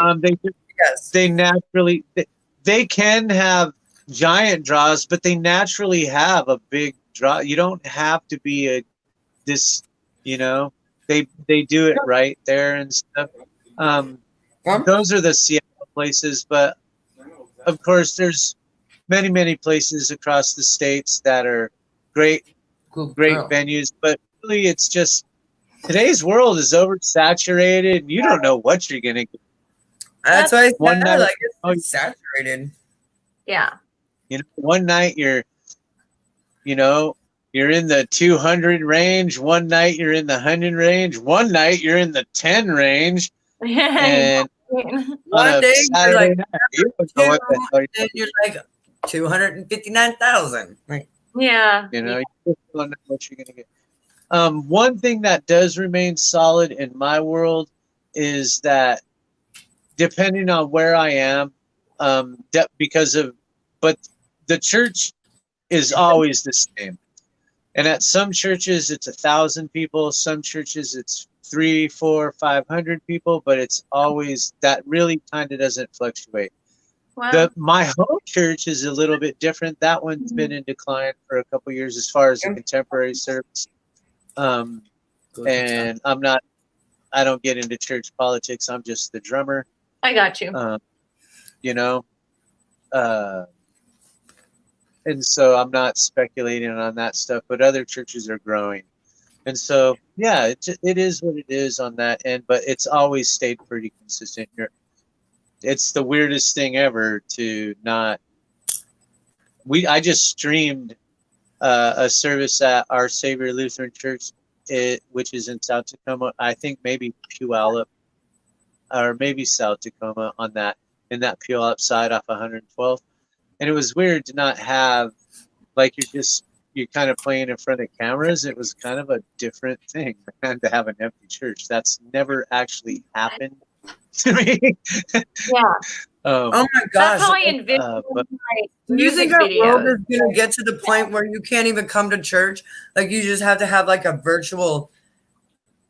Yes. They naturally they can have giant draws, but they naturally have a big draw. You don't have to be this, you know. They do it right there and stuff. Those are the Seattle places, but of course, there's many places across the states that are great venues. But really, it's just today's world is oversaturated, and you don't know what you're gonna get. That's why I said One night, it's saturated. Yeah. One night you're in the 200 range. One night you're in the 100 range. One night you're in the 10 range. And one day Saturday you're like, night, you don't know what the hell you're like 259,000. Like, yeah. you just don't know what you're gonna get. One thing that does remain solid in my world is that depending on where I am, but the church is always the same. And at some churches it's 1,000 people, some churches it's 300, 400, 500 people, but it's always that really kind of doesn't fluctuate. Wow. My home church is a little bit different. That one's been in decline for a couple years as far as the contemporary service. And I don't get into church politics. I'm just the drummer. I got you. And so I'm not speculating on that stuff, but other churches are growing. And so, yeah, it is what it is on that end, but it's always stayed pretty consistent here. It's the weirdest thing ever to not. I just streamed a service at Our Savior Lutheran Church, which is in South Tacoma. I think maybe Puyallup, or maybe South Tacoma in that Puyallup side off 112. And it was weird to not have, like, you're kind of playing in front of cameras. It was kind of a different thing, man, to have an empty church. That's never actually happened to me. Yeah. Oh my gosh. That's how I envision my Do you think music our world videos. is going to get to the point where you can't even come to church? Like, you just have to have like a virtual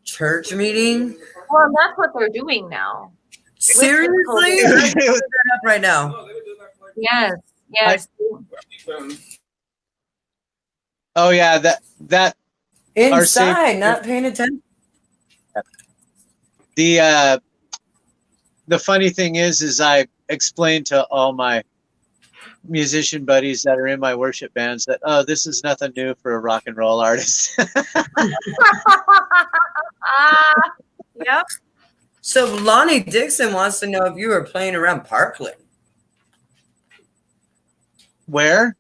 church meeting? Well, that's what they're doing now. Seriously? I can do that up right now. Yes. Yes. Oh yeah, that Inside, not paying attention. The funny thing is I explained to all my musician buddies that are in my worship bands that, oh, this is nothing new for a rock and roll artist. Yep. So Lonnie Dixon wants to know if you were playing around Parkland. Where?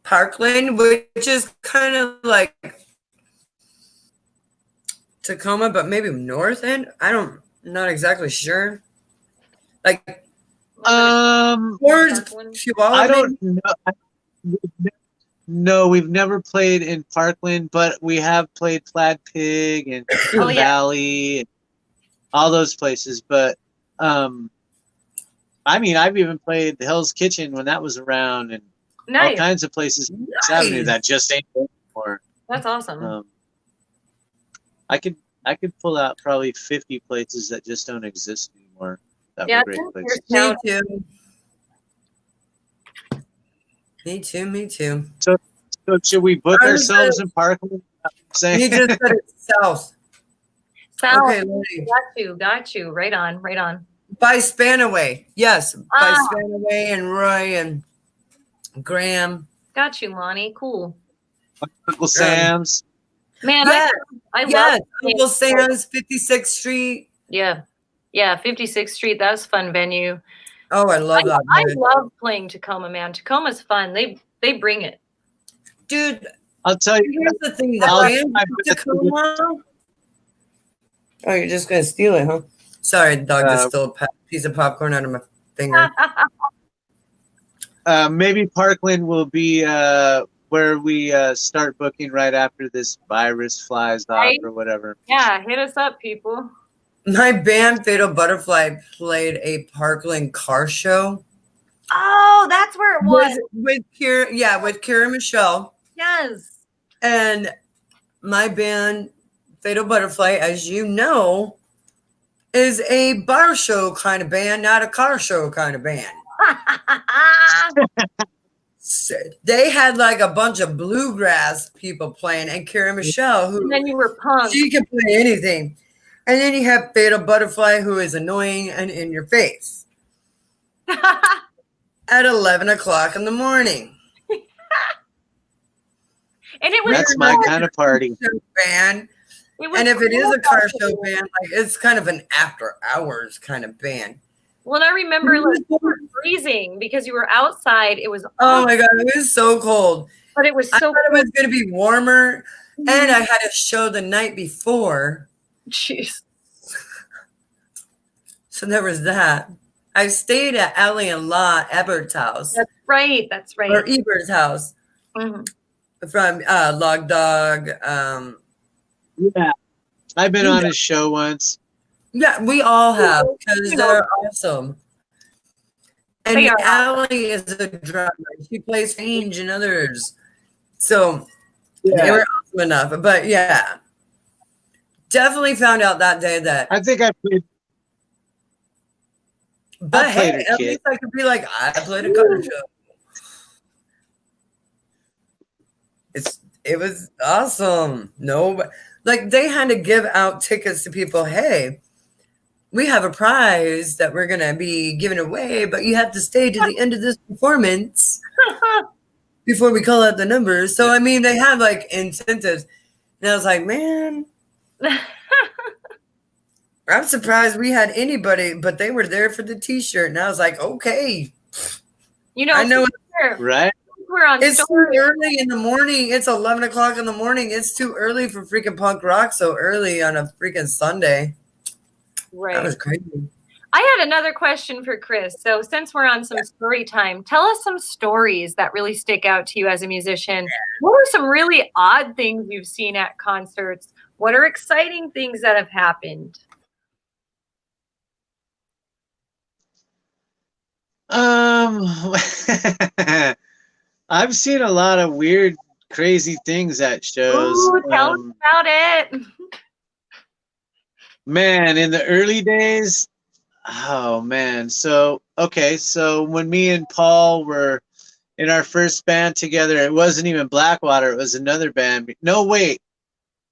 Parkland, which is kind of like Tacoma, but maybe north end. Not exactly sure. Like, towards Puyallup, I don't know. No, we've never played in Parkland, but we have played Plaid Pig and Valley and all those places. But I mean, I've even played the Hell's Kitchen when that was around, and all kinds of places Avenue that just ain't there anymore. That's awesome. I could pull out probably 50 places that just don't exist anymore. That were great places. Me too. So should we book ourselves in Parkland? You just said it's south. South. Okay, got you. Right on. By Spanaway. Yes. By Spanaway and Roy and Graham. Got you, Lonnie. Cool. Uncle Sam's. Man, yes. I love Uncle Sam's, 56th Street. Yeah. Yeah, 56th Street. That was a fun venue. Oh, I love that. I love playing Tacoma, man. Tacoma's fun. They bring it. Dude, I'll tell you. Here's the thing. The brand Tacoma. Oh, you're just going to steal it, huh? Sorry, the dog just stole a piece of popcorn out of my finger. Maybe Parkland will be where we start booking right after this virus flies off or whatever. Yeah, hit us up, people. My band Fatal Butterfly played a Parkland car show. Oh, that's where it was. With Kira Michelle. Yes. And my band Fatal Butterfly, as you know, is a bar show kind of band, not a car show kind of band. So they had like a bunch of bluegrass people playing, and Kara Michelle, who And then you were punk. she can play anything. And then you have Fatal Butterfly, who is annoying and in your face at 11 o'clock in the morning. And it was That's my kind of party. Band. And if it is a car show band, like it's kind of an after hours kind of band. Well, and I remember like you were freezing because you were outside. It was Oh my God, it was so cold. but it was I so thought it was going to be warmer, and I had a show the night before. Jeez. So there was that. I stayed at Allie and Law Ebert's house. That's right. That's right. Or Ebert's house. Mhm. From Log Dog. Yeah, I've been on his show once. Yeah, we all have, because they're awesome. And They are Allie is a drummer. She plays Fange and others. So they Yeah, were awesome enough. But yeah, definitely found out that day that. I think I played. But I played hey, a at kid. least I could be like, I played a cover show. It was awesome. No, but like they had to give out tickets to people. Hey, we have a prize that we're gonna be giving away, but you have to stay to the end of this performance before we call out the numbers. So I mean, they have like incentives, and I was like, man, I'm surprised we had anybody, but they were there for the T-shirt, and I was like, okay, You know, I know Right? we're on it's too story. early in the morning. It's 11 o'clock in the morning. It's too early for freaking punk rock so early on a freaking Sunday. That Right. was crazy. I had another question for Chris. So since we're on some story time, tell us some stories that really stick out to you as a musician. What are some really odd things you've seen at concerts? What are exciting things that have happened? I've seen a lot of weird, crazy things at shows. Ooh, tell us about it. Man, in the early days, oh man. So, okay, so when me and Paul were in our first band together, it wasn't even Blackwater, it was another band. No, wait.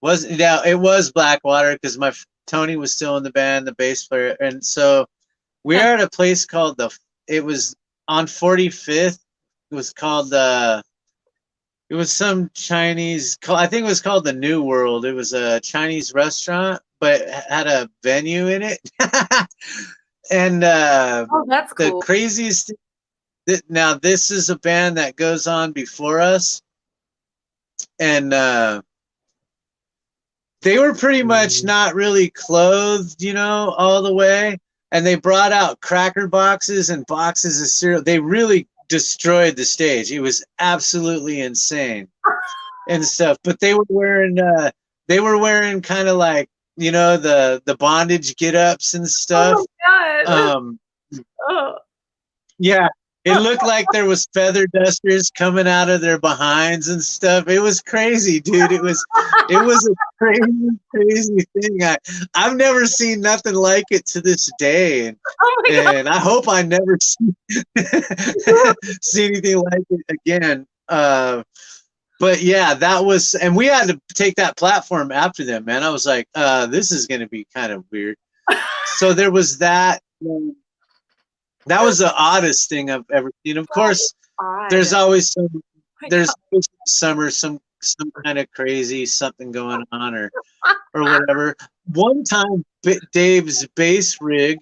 It was Blackwater because Tony was still in the band, the bass player. And so we were at a place called it was on 45th. It was called it was some Chinese, I think it was called the New World. It was a Chinese restaurant, but had a venue in it. And Oh, that's the cool. craziest thing, now this is a band that goes on before us, and they were pretty much not really clothed, all the way, and they brought out cracker boxes and boxes of cereal. They really destroyed the stage. It was absolutely insane and stuff. But they were wearing kind of like, the bondage get-ups and stuff. Oh, God. Oh. Yeah, it looked like there was feather dusters coming out of their behinds and stuff. It was crazy, dude. It was a crazy thing. I've never seen nothing like it to this day, and Oh my God. I hope I never see anything like it again. But yeah, that was, and we had to take that platform after them, man. I was like, this is going to be kind of weird. So there was that. That was the oddest thing I've ever seen. Of course, there's always some kind of crazy something going on or whatever. One time, Dave's bass rig.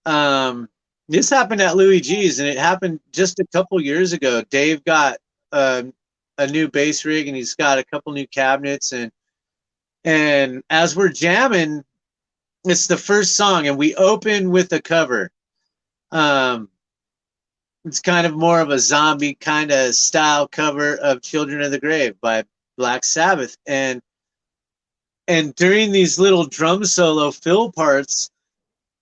This happened at Louis G's, and it happened just a couple years ago. Dave got a new bass rig, and he's got a couple new cabinets, and as we're jamming, it's the first song, and we open with a cover. It's kind of more of a zombie kind of style cover of Children of the Grave by Black Sabbath, and during these little drum solo fill parts,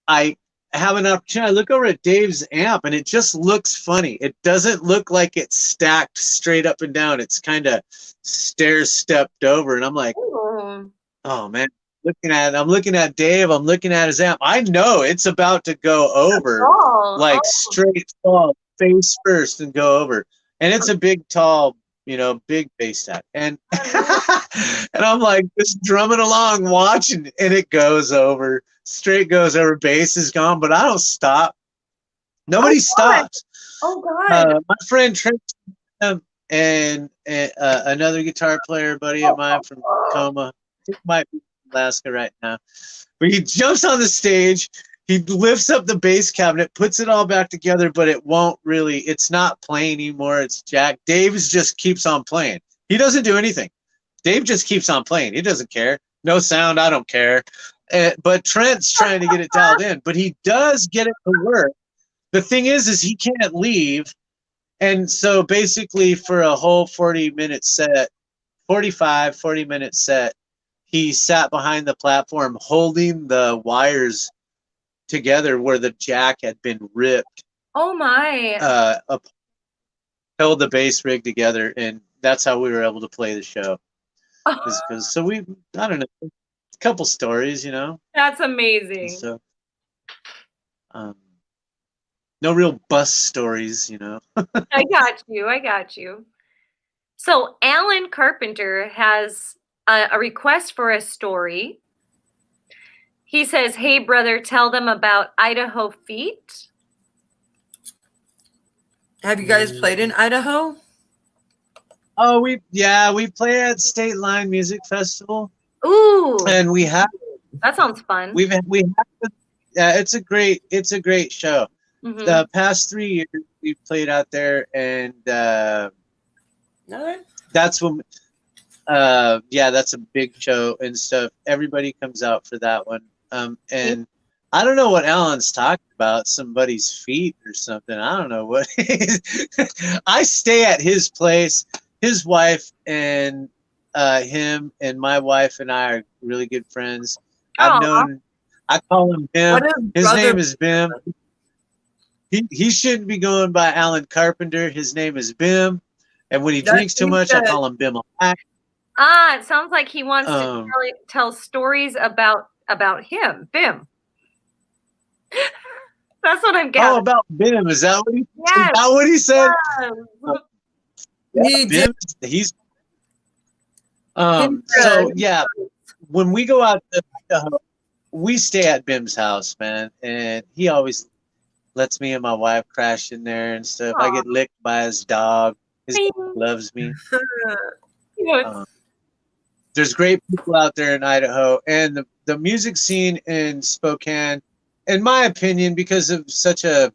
I have an opportunity. I look over at Dave's amp, and it just looks funny. It doesn't look like it's stacked straight up and down. It's kind of stair stepped over, and I'm like, Oh man, I'm looking at Dave. I'm looking at his amp. I know it's about to go over, like straight fall, face first, and go over. And it's a big, tall, big bass stack. And and I'm like just drumming along, watching, and it goes over. Straight goes over. Bass is gone, but I don't stop. Nobody stops. Oh God! My friend Trent and another guitar player buddy of mine from Tacoma. He might be in Alaska right now. But he jumps on the stage, he lifts up the bass cabinet, puts it all back together, but it's not playing anymore. It's jacked. Dave just keeps on playing. He doesn't do anything. Dave just keeps on playing. He doesn't care. No sound, I don't care. But Trent's trying to get it dialed in, but he does get it to work. The thing is he can't leave. And so basically for a whole 40-minute set, 40-minute set, he sat behind the platform holding the wires together where the jack had been ripped. Oh my! Held the bass rig together, and that's how we were able to play the show. So I don't know, a couple stories, That's amazing. So, no real bus stories, I got you. So Alan Carpenter has a request for a story. He says, "Hey brother, tell them about Idaho Feet." Have you guys played in Idaho? Oh, we play at State Line Music Festival. Ooh, and we have that sounds fun. It's a great show. Mm-hmm. The past 3 years we've played out there, and that's when that's a big show and stuff. Everybody comes out for that one. And I don't know what Alan's talking about, somebody's feet or something. I don't know what. I stay at his place. His wife and him and my wife and I are really good friends. I call him Bim. His name is Bim. He shouldn't be going by Alan Carpenter. His name is Bim. And when he drinks too much, I call him Bim. It sounds like he wants to tell stories about him, Bim. That's what I'm getting. Oh, about Bim. Is that what he said? Yes. He's so yeah. When we go out to Idaho, we stay at Bim's house, man, and he always lets me and my wife crash in there and stuff. Aww. I get licked by his dog. His dog loves me. There's great people out there in Idaho, and the music scene in Spokane, in my opinion, because of such a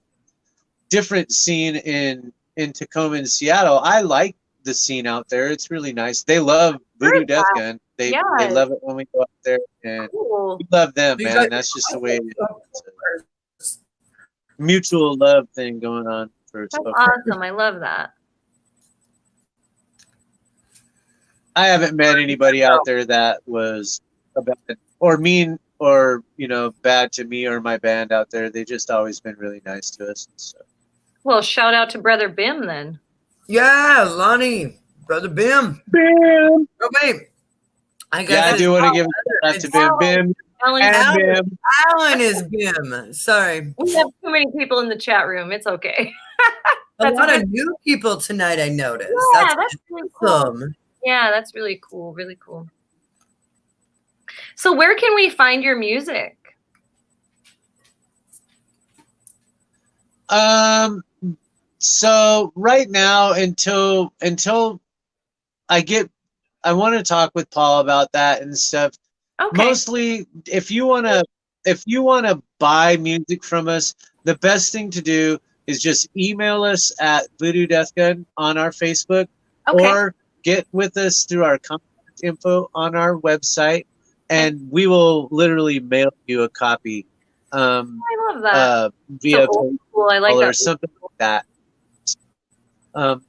different scene in Tacoma and Seattle, I like the scene out there. It's really nice. They love Voodoo Death Gun. They love it when we go out there, and we love them, man. That's just the way it is. Mutual love thing going on for Spokane. Awesome. I love that. I haven't met anybody out there that was bad or mean or bad to me or my band out there. They just always been really nice to us and stuff. Well, shout out to Brother Bim then. Yeah, Lonnie, Brother Bim. Bim. Oh wait, I do want to give a shout out to Bim. Alan is Bim. Sorry, we have too many people in the chat room. It's okay. a lot of new people tonight. I noticed. Yeah, that's really cool. Yeah, that's really cool. Really cool. So where can we find your music? So right now until I want to talk with Paul about that and stuff. Okay. Mostly if you want to buy music from us, the best thing to do is just email us at Voodoo Death Gun on our Facebook, or get with us through our contact info on our website, and we will literally mail you a copy. I love that. Via cool. I like that. Or something like that.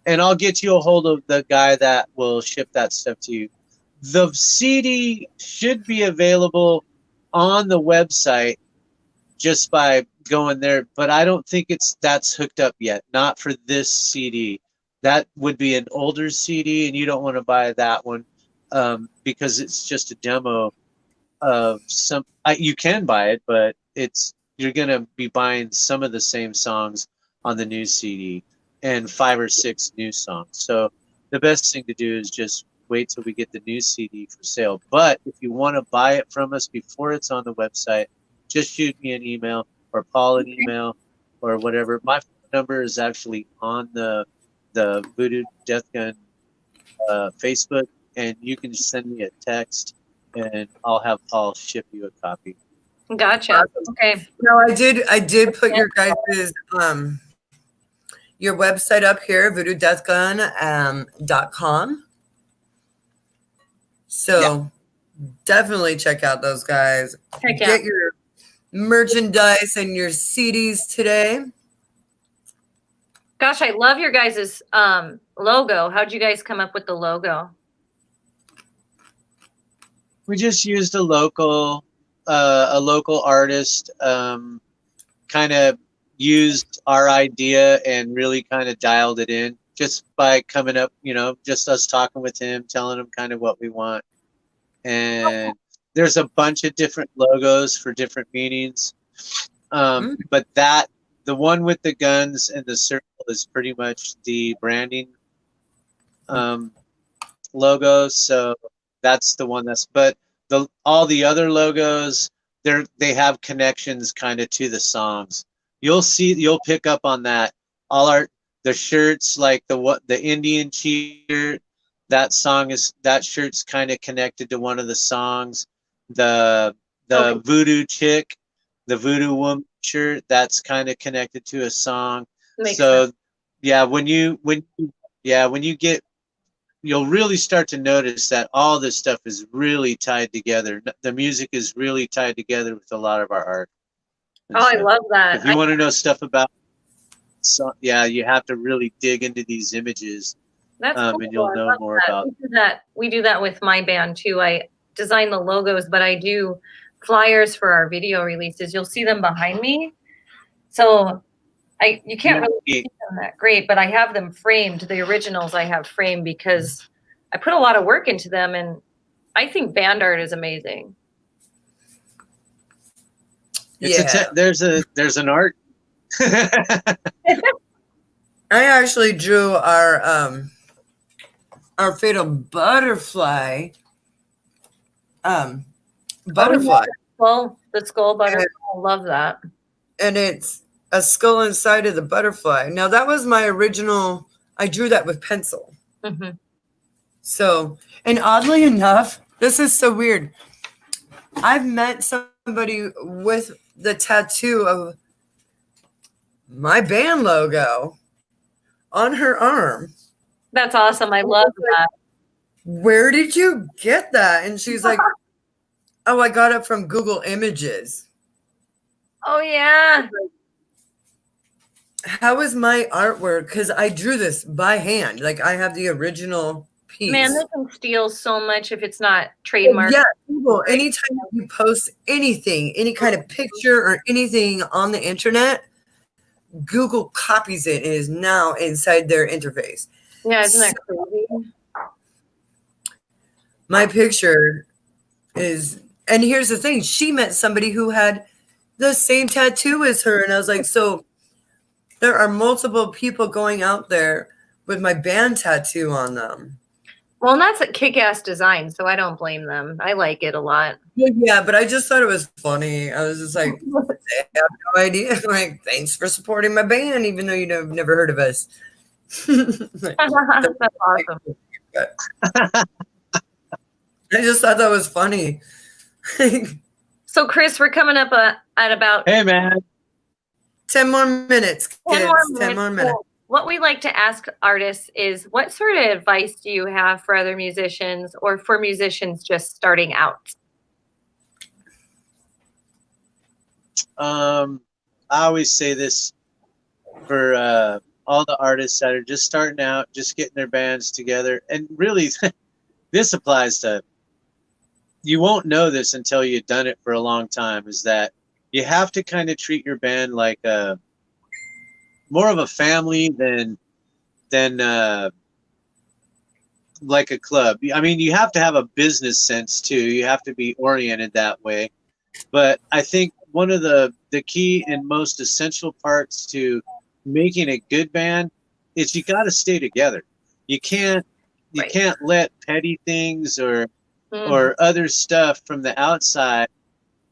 And I'll get you a hold of the guy that will ship that stuff to you. The CD should be available on the website just by going there, but I don't think that's hooked up yet. Not for this CD. That would be an older CD, and you don't want to buy that one because it's just a demo of some. You can buy it, but you're gonna be buying some of the same songs on the new CD and 5 or 6 new songs. So the best thing to do is just wait till we get the new CD for sale. But if you want to buy it from us before it's on the website, just shoot me an email or Paul an email or whatever. My phone number is actually on the Voodoo Death Gun Facebook, and you can just send me a text, and I'll have Paul ship you a copy. Gotcha. Okay. No, I did put your guys' your website up here, voodoodeathgun.com. So definitely check out those guys. Get your merchandise and your CDs today. Gosh, I love your guys' logo. How'd you guys come up with the logo? We just used a local artist, kind of used our idea and really kind of dialed it in just by coming up, just us talking with him, telling him kind of what we want. And there's a bunch of different logos for different meanings. But the one with the guns and the circle is pretty much the branding logo. So that's the one but all the other logos, they have connections kind of to the songs. You'll pick up on that. The shirts, like the Indian cheer, that shirt's kind of connected to one of the songs. The voodoo chick, the voodoo woman shirt, that's kind of connected to a song. Makes sense. when you get, you'll really start to notice that all this stuff is really tied together. The music is really tied together with a lot of our art. I love that. If you want to know stuff about, you have to really dig into these images. That's cool. And you'll know more about We do that with my band too. I design the logos, but I do flyers for our video releases. You'll see them behind me. So you can't really see them that great, but I have them framed. The originals I have framed because I put a lot of work into them, and I think band art is amazing. There's an art. I actually drew our fatal butterfly. Butterfly. The skull butterfly. I love that. And it's a skull inside of the butterfly. Now that was my original. I drew that with pencil. Mm-hmm. So, and oddly enough, this is so weird. I've met somebody with the tattoo of my band logo on her arm. That's awesome. I love that. Where did you get that? And she's like, oh, I got it from Google Images. Oh, yeah. How is my artwork? Because I drew this by hand. Like, I have the original piece. Man, they can steal so much if it's not trademarked. Yeah, Google, anytime you post anything, any kind of picture or anything on the internet, Google copies it and is now inside their interface. Yeah, isn't that crazy? My picture is, and here's the thing, she met somebody who had the same tattoo as her. And I was like, so there are multiple people going out there with my band tattoo on them. Well, and that's a kick-ass design, so I don't blame them. I like it a lot. Yeah, but I just thought it was funny. I was just like, I have no idea. Like, thanks for supporting my band, even though you've never heard of us. That's awesome. I just thought that was funny. So, Chris, we're coming up at about 10 more minutes, kids. 10 more minutes. So what we like to ask artists is, what sort of advice do you have for other musicians or for musicians just starting out? I always say this for all the artists that are just starting out, just getting their bands together. And really, this applies to, you won't know this until you've done it for a long time, is that you have to kind of treat your band like more of a family than like a club. I mean, you have to have a business sense too. You have to be oriented that way. But I think one of the key and most essential parts to making a good band is you got to stay together. You can't Right. let petty things or Mhm. other stuff from the outside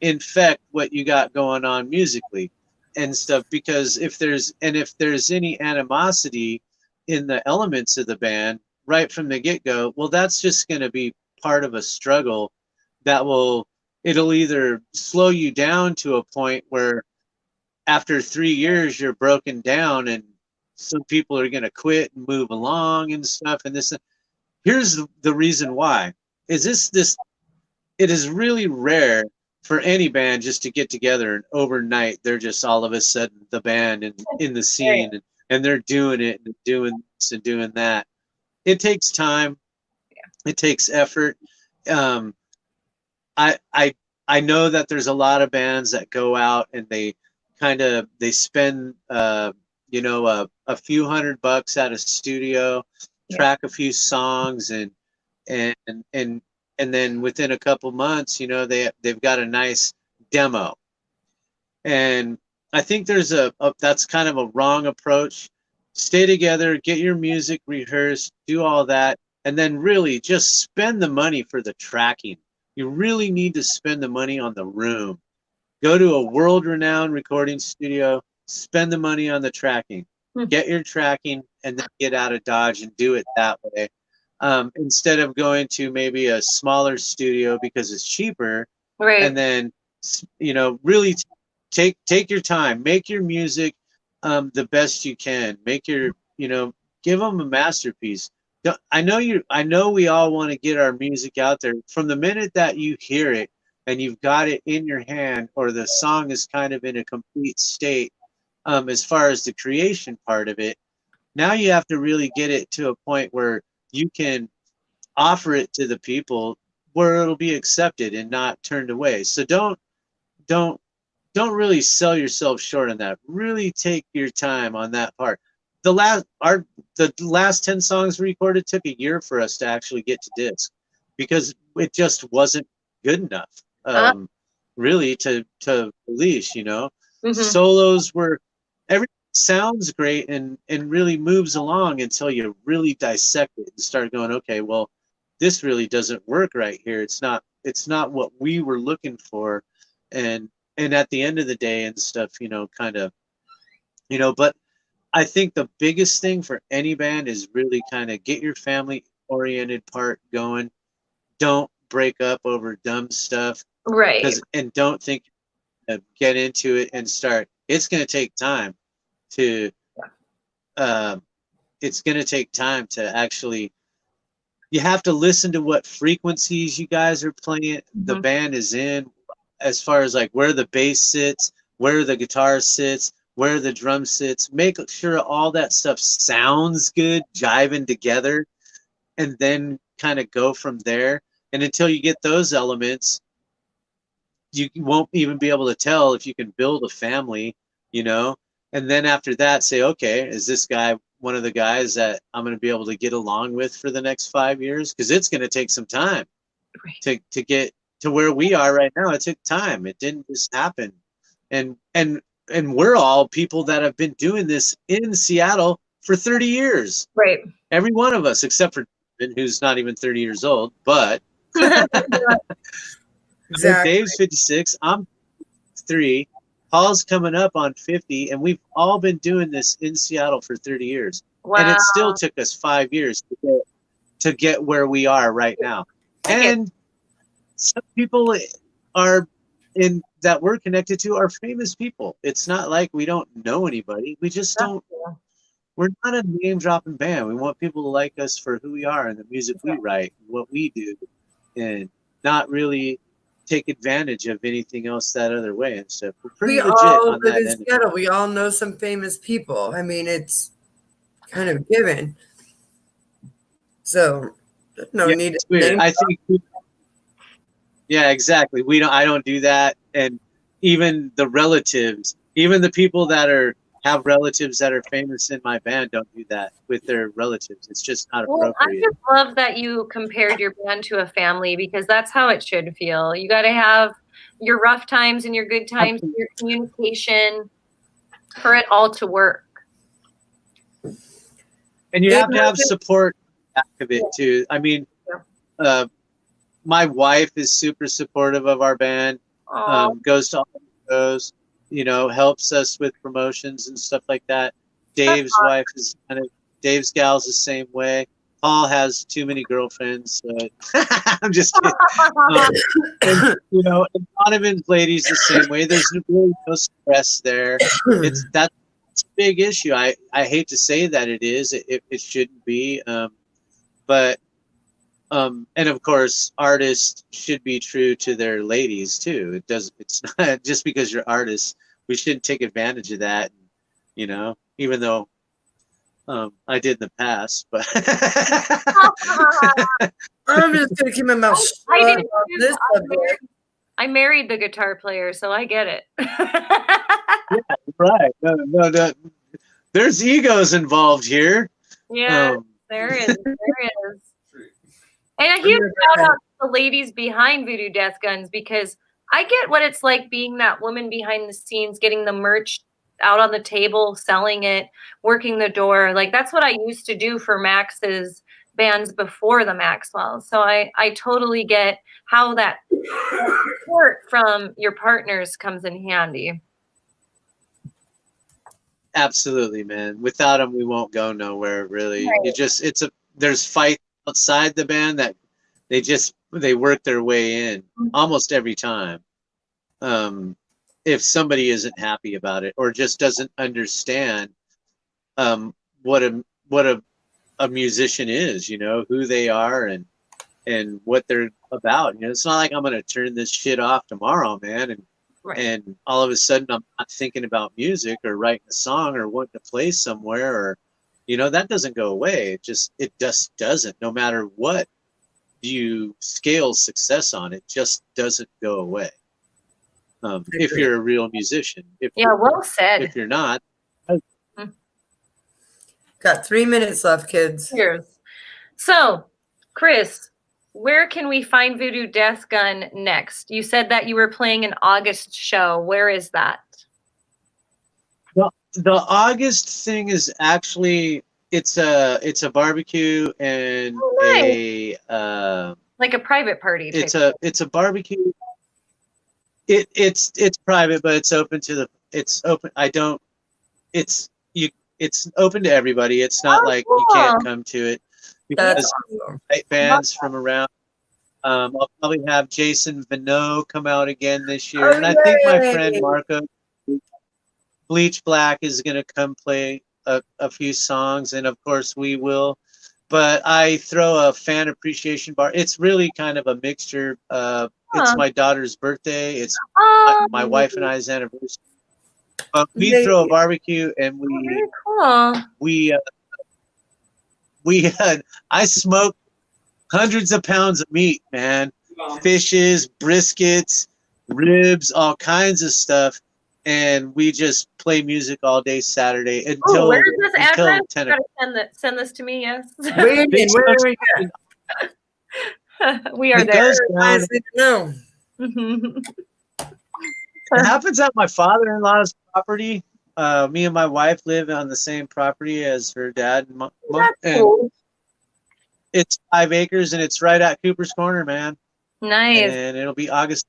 infect what you got going on musically and stuff, because if there's any animosity in the elements of the band right from the get-go, well, that's just going to be part of a struggle that it'll either slow you down to a point where after 3 years you're broken down and some people are going to quit and move along and stuff. And here's the reason why is this it is really rare for any band just to get together and overnight they're just all of a sudden the band and in the scene, and they're doing it and doing this and doing that. It takes time. It takes effort. I know that there's a lot of bands that go out and they spend a few $100 at a studio, track a few songs, and then within a couple months, they've got a nice demo. And I think there's that's kind of a wrong approach. Stay together, get your music rehearsed, do all that, and then really just spend the money for the tracking. You really need to spend the money on the room. Go to a world-renowned recording studio, spend the money on the tracking. Get your tracking, and then get out of Dodge and do it that way. Instead of going to maybe a smaller studio because it's cheaper, Right. and then really take your time, make your music the best you can, make your give them a masterpiece. I know we all want to get our music out there. From the minute that you hear it and you've got it in your hand, or the song is kind of in a complete state, as far as the creation part of it, now you have to really get it to a point where you can offer it to the people where it'll be accepted and not turned away. So don't really sell yourself short on that. Really take your time on that part. The last 10 songs we recorded took a year for us to actually get to disc, because it just wasn't good enough, really, to release. Solos were, everything sounds great and really moves along until you really dissect it and start going, okay, well, this really doesn't work right here. It's not what we were looking for. And at the end of the day and stuff, but I think the biggest thing for any band is really kind of get your family oriented part going. Don't break up over dumb stuff. Right. And don't think get into it and start. It's going to take time to actually, you have to listen to what frequencies you guys are playing, the band is in, as far as like where the bass sits, where the guitar sits, where the drum sits. Make sure all that stuff sounds good, jiving together, and then kind of go from there. And until you get those elements, you won't even be able to tell if you can build a family, and then after that say, okay, is this guy one of the guys that I'm going to be able to get along with for the next 5 years? Because it's going to take some time to get to where we are right now. It took time. It didn't just happen. And we're all people that have been doing this in Seattle for 30 years. Right. Every one of us, except for David, who's not even 30 years old, but Exactly. Dave's 56. I'm 3. Paul's coming up on 50, and we've all been doing this in Seattle for 30 years. Wow. And it still took us 5 years to get where we are right now. And some people that we're connected to are famous people. It's not like we don't know anybody. We just don't. We're not a name-dropping band. We want people to like us for who we are and the music we write, what we do, and not really take advantage of anything else that other way and stuff. We're pretty legit on that end. Seattle. We all know some famous people. I mean, it's kind of given. So no need to name. I think. Yeah, exactly. I don't do that. And even the relatives, even the people that are have relatives that are famous in my band don't do that with their relatives. It's just not Well, I appropriate. just love that you compared your band to a family, because that's how it should feel. You got to have your rough times and your good times, your communication for it all to work. And you have to have support back of it too. I mean, my wife is super supportive of our band. Goes to all the shows, you know, helps us with promotions and stuff like that. Dave's wife is Dave's gal's the same way. Paul has too many girlfriends. I'm just kidding. And, you know, and Donovan's lady's the same way. There's really no stress there. That's a big issue. I hate to say that it is. It shouldn't be. But and of course, artists should be true to their ladies too. It's not just because you're artists. We shouldn't take advantage of that. You know, even though I did in the past, but I'm just gonna keep my mouth shut. I married the guitar player, so I get it. Yeah, right. No. There's egos involved here. Yeah, there is. And a huge shout out to the ladies behind Voodoo Death Guns, because I get what it's like being that woman behind the scenes, getting the merch out on the table, selling it, working the door. Like, that's what I used to do for Max's bands before the Maxwells. So I totally get how that support from your partners comes in handy. Absolutely, man. Without them, we won't go nowhere, really. Right. There's fight outside the band that they work their way in almost every time. If somebody isn't happy about it or just doesn't understand what a musician is, you know, who they are and what they're about. You know, it's not like I'm gonna turn this shit off tomorrow, man, and all of a sudden I'm not thinking about music or writing a song or wanting to play somewhere, or, you know, that doesn't go away. It just doesn't. No matter what you scale success on, it just doesn't go away. If you're a real musician. Well said. If you're not. Got 3 minutes left, kids. Cheers. So, Chris, where can we find Voodoo Death Gun next? You said that you were playing an August show. Where is that? Well, the August thing is actually it's a barbecue and nice. Like a private party. It's a barbecue. It's private, but it's open to it's open to everybody. It's not like you can't come to it, because bands from around. I'll probably have Jason Vinot come out again this year, and I think my friend Marco Bleach Black is going to come play a few songs, and of course we will. But I throw a fan appreciation bar. It's really kind of a mixture. It's my daughter's birthday. It's my wife and I's anniversary. We throw a barbecue, and I smoke hundreds of pounds of meat, man. Fishes, briskets, ribs, all kinds of stuff. And we just play music all day Saturday until where's this address? 10 You gotta send this to me, yes. Where are we at? We are there. No. It happens at my father-in-law's property. Me and my wife live on the same property as her dad. That's cool. It's 5 acres, and it's right at Cooper's Corner, man. Nice. And it'll be August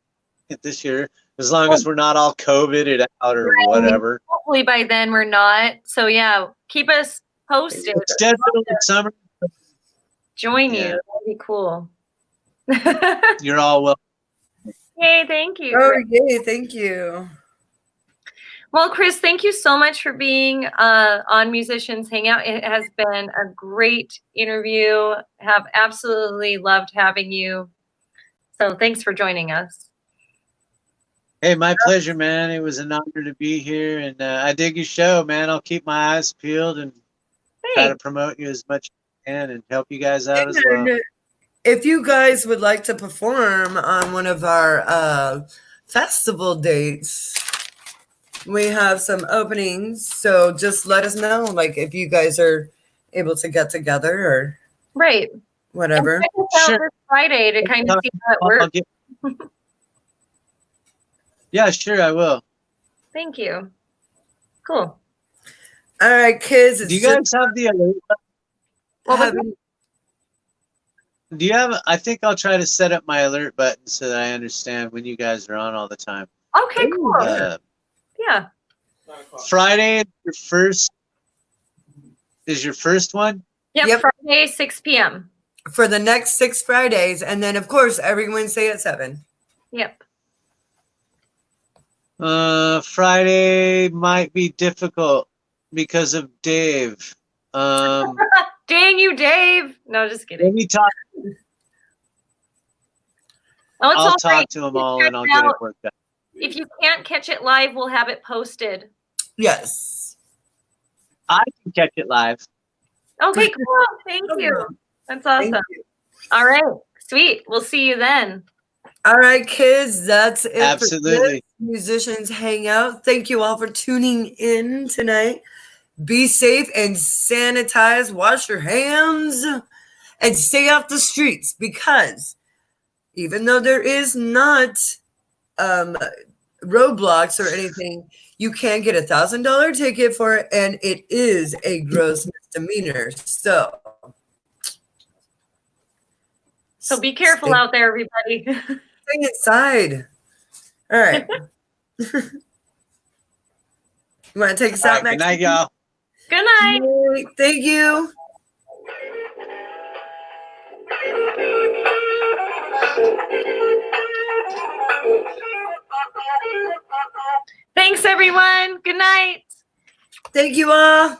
this year, as long as we're not all COVIDed out or whatever. Hopefully by then we're not. So yeah, keep us posted. It's definitely summer. Join you. That'd be cool. You're all welcome. Yay, thank you. Oh, yay, thank you. Well, Chris, thank you so much for being on Musicians Hangout. It has been a great interview. Have absolutely loved having you. So thanks for joining us. Hey, my pleasure, man. It was an honor to be here, and I dig your show, man. I'll keep my eyes peeled and try to promote you as much as I can and help you guys out as well. If you guys would like to perform on one of our festival dates, we have some openings. So just let us know, like if you guys are able to get together or Right. whatever. And check us out Sure. this Friday to kind of see how it I'll works. get- Yeah, sure, I will. Thank you. Cool. All right, kids. It's Do you guys have the alert? What was having- Do you have? I think I'll try to set up my alert button so that I understand when you guys are on all the time. Okay, cool. Yeah. 9 o'clock. Friday, your first is your first one. Yep, Yep. Friday, 6 p.m. for the next 6 Fridays, and then of course every Wednesday at 7. Yep. Friday might be difficult because of Dave. Dang you, Dave. No, just Let kidding. me talk. Oh, it's I'll all talk right. to them all and I'll get it worked out. If you can't catch it live, we'll have it posted. Yes. I can catch it live. Okay, cool. Thank you. That's awesome. Thank you. All right. Sweet. We'll see you then. All right, kids, that's it. Absolutely. For this Musicians Hangout. Thank you all for tuning in tonight. Be safe and sanitize. Wash your hands and stay off the streets, because even though there is not roadblocks or anything, you can get $1,000 ticket for it, and it is a gross misdemeanor. So be careful out there, everybody. Stay inside. All right. You want to take us All out, right, good Max? night, y'all. Good night. Thank you. Thanks, everyone. Good night. Thank you all.